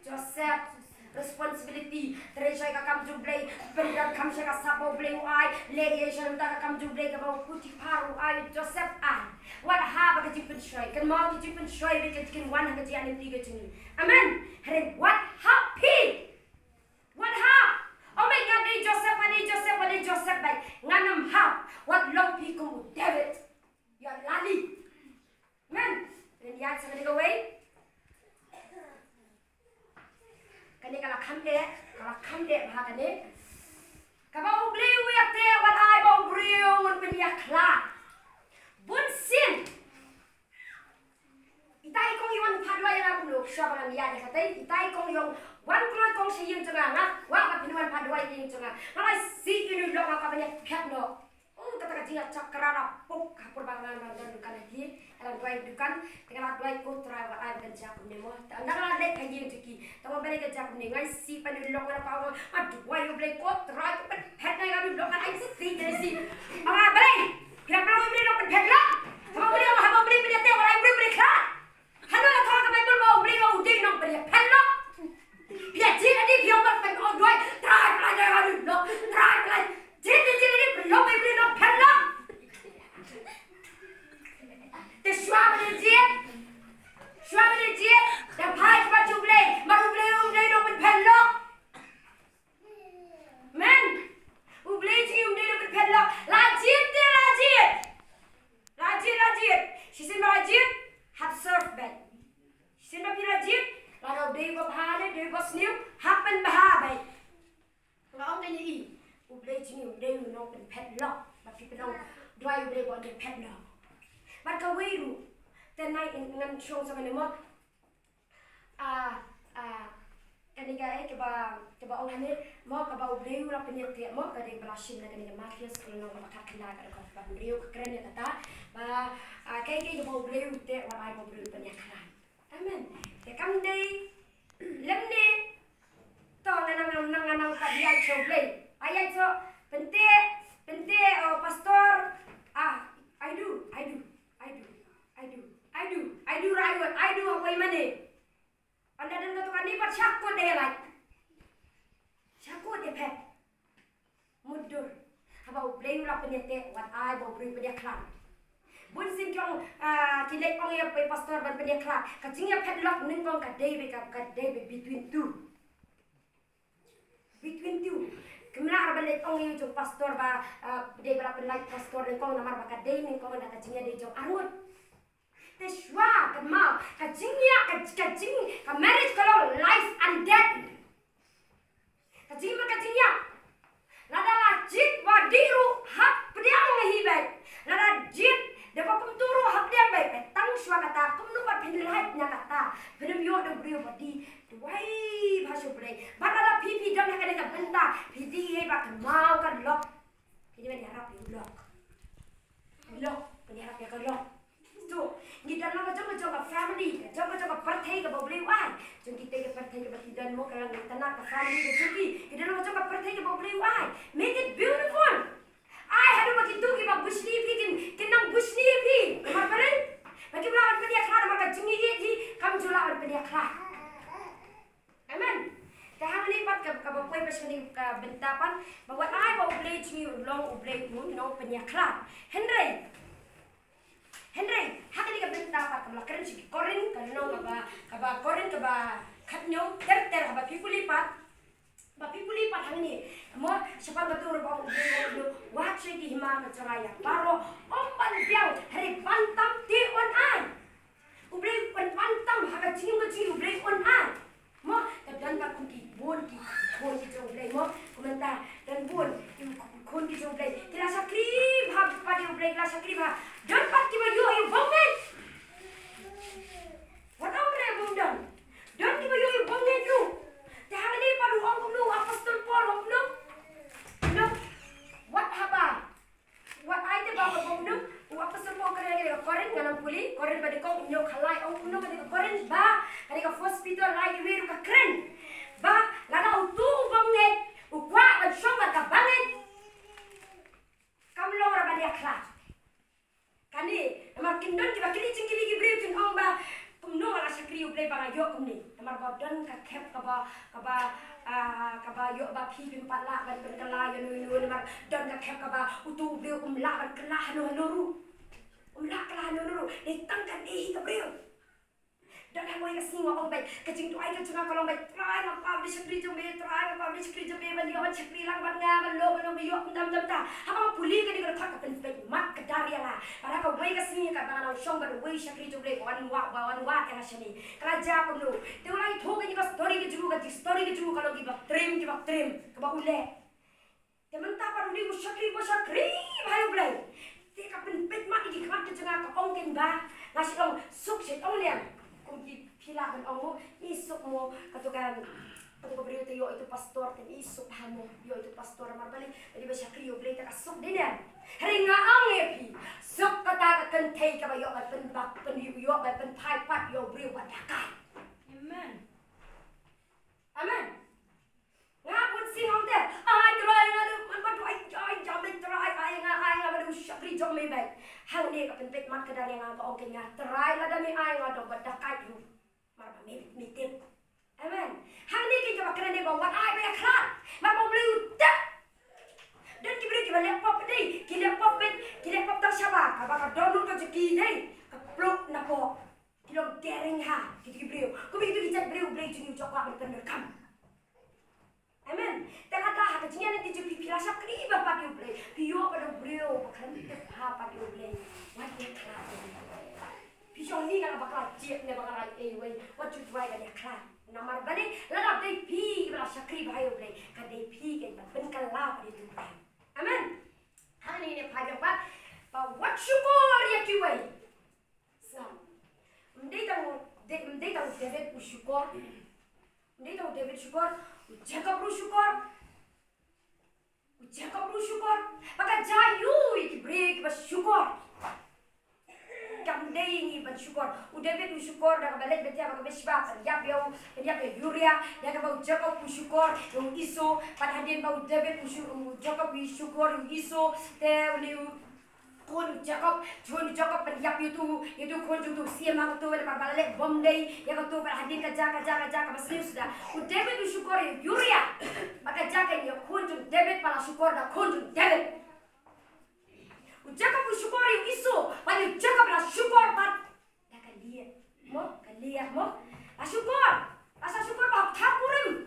Joseph responsibility treasure ka kam jublay bendam kam shaka sapo blay ai legation ta kam jublay ka ba puti paru ai Joseph ai what ha ba ka jipen shoy kan ma ki jipen shoy be kan wan ha ka jian ti ka chini amen hare what happy what ha oh my god ni Joseph bai nganam ha what long pi kum David ya lali amen then ya sa ka way kani kala khamde bhagane kabau bliu ya te wat ai bau briu mun pen ya kla bun sin itai kong yon phadwa ya bu lok sha bang ya de khatai itai kong yon wan kloi kong se yin changa nga wa ka pinwan phadwa yin changa ngai si inu lok ka banya phat no kata jinga cakrara pok kapur bangan bangan dukan hi alang dua dukan tegala dua kotra wa ai kerja kumne mo andala le kaji tiki tamo bele kerja kumne ngai si pan lok na pawo ma dua yo ble kotra ko phet na ga lok ai si si ama bele kira pro ble lok phet la tamo ble ma ha ble ble te wa ai ble kha hanu la tha ka mai bul mo ble ngo ding no ble phet la pia ji adi pio ma pa o dua trai pla ga lok trai pla ji ni lo mai ble no phet la the schwabe de jet the pipe ma juble no pen pello men uble ji no pen pello la jet she said ma jet have surf bed she said ma pira jet la do de go phale de go sniu happen baha bai la ong ni uble ji no pen pello ma people no do I uble go de pello but ka weiru tenai ngan show sama nemo kani ke ba ong hane mo ka ba ubleu la penyet te mo ka de blashin na kani mafia skrin no ba ka kila ka ba ubleu ka keren ya ta ba ke ba ubleu te wa ai ba ubleu penyet kran amen te kam dei lemne to nang ka dia show play ayat so pente pastor I do right what I do apa imane anda dan kata kani pat syakut deh like syakut deh pet mudur haba ublei ula penyete wat ai bo bring pedia klan bun sin kyong kilek ong ya pe pastor ban pedia klan kacing ya pet lock ning kong ka day between two kemana arbalik ong ya jong pastor ba day bala pen like pastor ning kong namar ba ka day ning kong na kacing ya day jong arut Teshwa, kamau, kajingnya, ka marriage kalau life and death. Kajingnya, nada lajit wadiru hak pediang hibat. Nada jit, dapat kumturu hak pediang baik. Tang shwa kata, kumnupat pinlihat nya kata. Film yo do brio badi, duai bahasa bray. Bakala pipi dan nak ada benda, pidi he bak mau kan lock. Pidi ben harap lock. Lock, ben harap ya kan lock. Joko perthai ke bau beli wai. Jom kita ke perthai ke bati dan mo kalau tanah ke family ke cuti. Kita lo joko perthai ke bau beli wai. Make it beautiful. I had to bagi tu ke bau busni pi kenang busni pi. Maparin. Bagi belawan pedia khar maka jengi ji kam julawan pedia khar. Amen. Kahang lipat ke bau koi pasani ke bentapan bahwa I bau beli jengi long beli mun no pedia khar. Henry, hak ni kabin dapat kamla keren si korin karena kaba korin kaba katnyo ter kaba pipulipat hang ni mo siapa betul bang udah watch di hima macamaya paro ompan biang hari pantam ti on an ublay pantam haga cinging ublay on an mo dan ka kunti bon ki ublay mo komentar dan bon kun ki ublay kila sakrib hab padi ublay kila sakrib ha don't pat ki bayu ayu bongen what amre bundang don't ki bayu ayu bongen lu tahan ni padu ong lu apostol Paul ong lu what haba what I the baba bundang apostol Paul kare korin nganam puli korin badi kong nyo khalai ong lu badi korin ba kare ka first Peter lai wiru ka kren ba lana utu bongen ukwa ban shonga ka bangen kamlo ra badi akhla kani namar kindon kiba kili cingkili gibriu kin ong ba kumno ala sakri ublay ba yo kumni namar bodon ka khep kaba yo ba phi bim pala ban berkala yanu namar don ka khep kaba utu ublay umla ban kala hanu umla kala hanu ditangkan gibriu dan aku yang kesini ngomong baik kecing tu aja cuma kalau baik try nak publish skrip jombe ban dia ban skrip lang ban ngam lo yo dam ta apa puli ke dia tak pen baik mat ke dari lah para kau baik kesini ka bang shong ban wei skrip jombe wan wa yang sini keraja aku lu tu lagi thok ni ka story ke juru kalau gibak trim ke ba ule teman ta par ni skrip hai ulai ti ka pen pet mat di khat ke janga ka ong ken ba ngasih long suk set ong liam kunci pila kan omo isuk mo katukan beriu yo itu pastor kan isuk hamo yo itu pastor marbali jadi ba syakriyo blay ta kasuk dinan hari nga ang epi suk kata kan thai ka ba yo ba pen bak pen yo ba pen thai pat yo beriu ba dakai amen nga pun sing ong te ai try nga man ba ai jam try ai nga ba syakri jom me bai hang ni ka pen pet mat ka dari nga ka ong kenya try la dami ai nga do ba dakai ru marba me tip amen hang ni ki ka kena ni ba wat ai ba khlat ma ba blue tak dan ki beri ki ba laptop dei ki laptop tak syaba ka ba ka download ka ki dei ka plug na po ki lo daring ha ki beri ko bi tu ki chat beri juni coklat ben rekam amen tak ada ha kecinya nanti ju pipi rasa kri ba pa di beri pio pada brio kan te ha pa di beri wat ni khlat pisong ni kan bakal cip ne bakal wei what you try kan ya khlat namar bani ladap dei pi bala sakri bhayo beli ka dei pi ke ben kala pa di tu amen hani ne phaja pat pa what syukur ya ki wei sam ndei tang David syukur Jacob syukur maka jayu iki break ba syukur kam dei ni ban syukur David syukur dah balik betia ba besba ya Yuria ya ka ba Jacob syukur yung iso pada hadin ba David Jacob syukur yung iso te uli kon Jacob pen yap itu kon tu siam aku tu ba balik bom dei ya ka tu pada hadin ka jaga masih sudah David syukur Yuria maka jaga ya kon David pala syukur dah kon David Jacob syukur yung iso pada Jacob la syukur pat Kalia mo asa syukur ba tapurim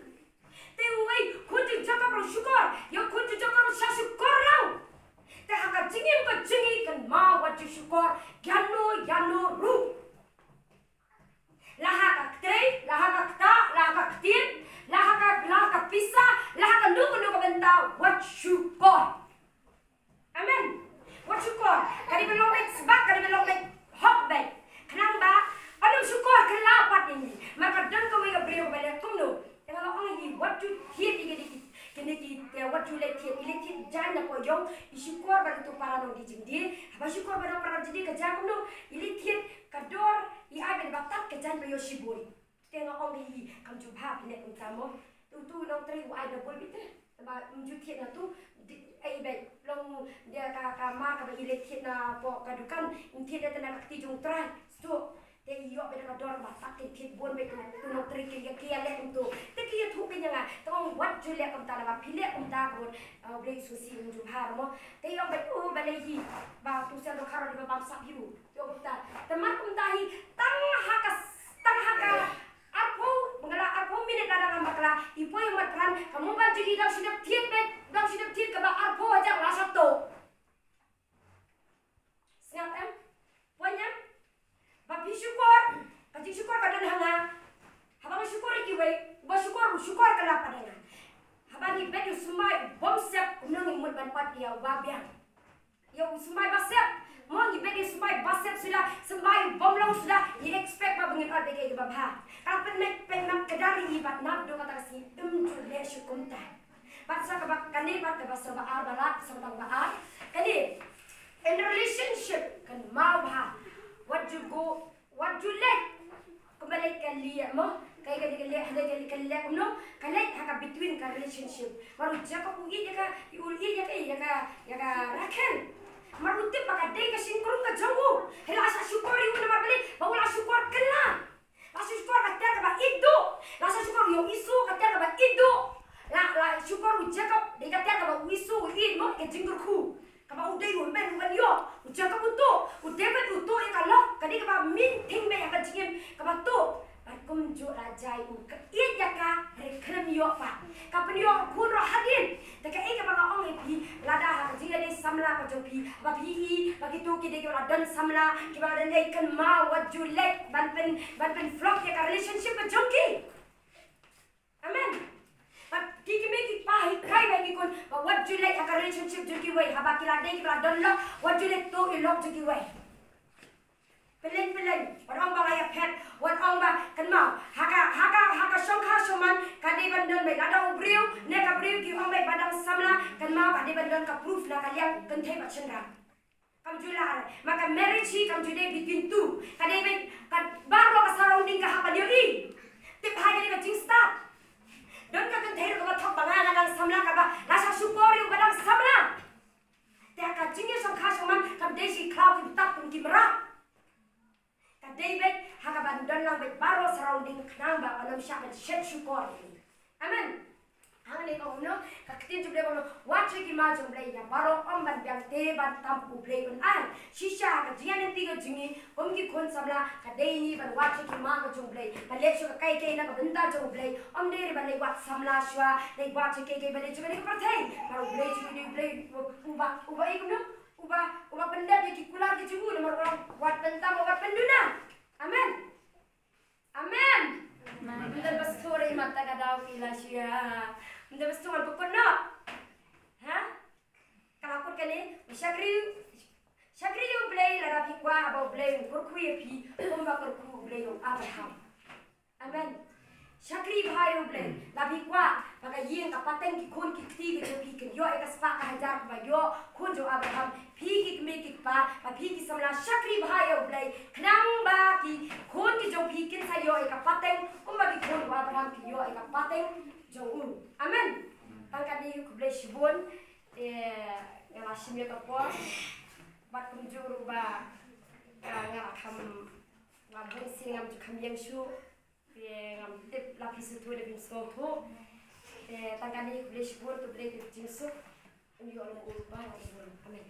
tewai kunju Jacob la syukur yo kunju Jacob la syukur lau te haka jingi kan ma wat syukur gano ru laha ka trei laha ka kta laha ka ktin laha ka pisa laha ka nu ka benta wat syukur amen what syukur kali belong sebab kali belong hok baik kenang ba anu syukur kelapat ini maka dan kau yang beri kepada kumno kalau orang ini what you hear kini what you let jangan apa jong isyukor bar tu para nong di jingdi haba syukor bar para jingdi kerja kuno ilithin kador I ben batat kejan bayo shiburi tengok ong hi kam jubha pine kum tamo tu nong tri ai double bite ba juthiet na tu ai be long dia ka ma ka ilithin na po kadukan inthin da na kakti jong trai sto te yo be ka dor batat ke thit bon be tu nong tri ke ya le kum tu te ki thu ke nyanga tong wat ju le kum ta ba phile kum ta ko bre su si jubha mo te yo be ba le hi ba tu se do kharo di ba sa hiu yo ta teman kum ta hi tang haka arpo mengala arpo mine kada ngambakla ipo yang matran kamu ban jadi dang sidap tiet ka ba arpo aja rasa to siap em punya ba syukur kaji syukur kadan hanga haba syukur iki we ba syukur kala padana haba ni bedu sumai bomsep nang imut ban pat dia ba biang yo sumai basep mau ni bagi semai basep sudah semai bomlong sudah ni expect ba bengin art bagi ba bha kalau penam kedari ibat nak do kata si jule syukum ta batsa ka kani bat ka basa ba ar balak sa tang ba ar kani in relationship kan mau bha what you like kembali kali mo kay kali no kali haka between ka relationship baru jaka ugi jaka rakan marutip baka day ka singkurung ka jangu hela asa syukur yu na mabali bawala syukur kala asa syukur ka ter ka ba idu asa syukur yo isu ka ter ka ba idu la syukur ujaka de ka ter ka ba isu id mo ke jingkur khu ka ba udai yu men wan yo ujaka butu udebet utu e ka lo ka di ka ba min thing me ka jingim ka ba tu kum jo rajai u ka id jaka rekrem yo pa ka pen yo kun ro hadin de ka e ka ba ong e pi lada ha jinga de samla ka jo pi ba pi bagi tu ki de ka dan samla ki ba dan e kan ma what you like ban pen flock ya ka relationship ka jonki amen ba ki me ki pa hi kai ba ki kun ba what you like ka relationship jonki wai ha ba ki la de ki ba dan lo what you like to i lok jonki wai Pelin orang balaya pet orang ba kan mau haka songkha soman kadi bandan me lada ubriu ne ka briu ki ong me badang samla kan mau kadi bandan ka proof na kalian kan thai ba chendra kam jular maka marriage hi kam jude between two kadi be kan baro ka surrounding ka hapa dio i tip hai ni ba jing start don ka kan thai ka thok banga na samla ka ba lasa supori badang samla te ka jinge songkha soman kam desi cloud ki tap ki mera David haka bandan lang bet baro surrounding knamba anam sya bet shed syukur ini. Amen. Hang ni kau no kaktin juble kau no watch ki ma juble ya baro om ban biang te ban tampu play un an shisha ka jian nanti ka jingi om ki khon samla ka dei ni ban watch ki ma ka juble ban le shu ka kai na ka benda juble om de ban le wat samla shwa le watch kai ban le juble ka prathai baro play juble play uba ikno uba benda de ki kular ki jungu nomor orang wat benda wat penduna. Amen. Munda basuri mata kadau kila sia. Munda basuri pukul no. Ha? Kalau aku kene, syakri you play la rapi kwa aba play kurku yepi, kumba kurku play yo Abraham. Amen. Syakri bhai play lapi kwa baka yin ka pateng ki kun ki kti ki pi ki yo eka spa ka hajar ba yo kun jo Abraham pi ki me ki pa pi ki samla syakri bhai play knang ba ki kun ki jo pi kin sa yo eka pateng kumba ki kun Abraham ki yo eka pateng jo un. Amen. Tangka di ku play shibun ngala shimye to po bat kum juru ba ngala kam ngam singam ju kam yang shu ngam tip lapis tu de bin so tu tangka ni ku play shibun tu play de jinsu yo lo ba amen.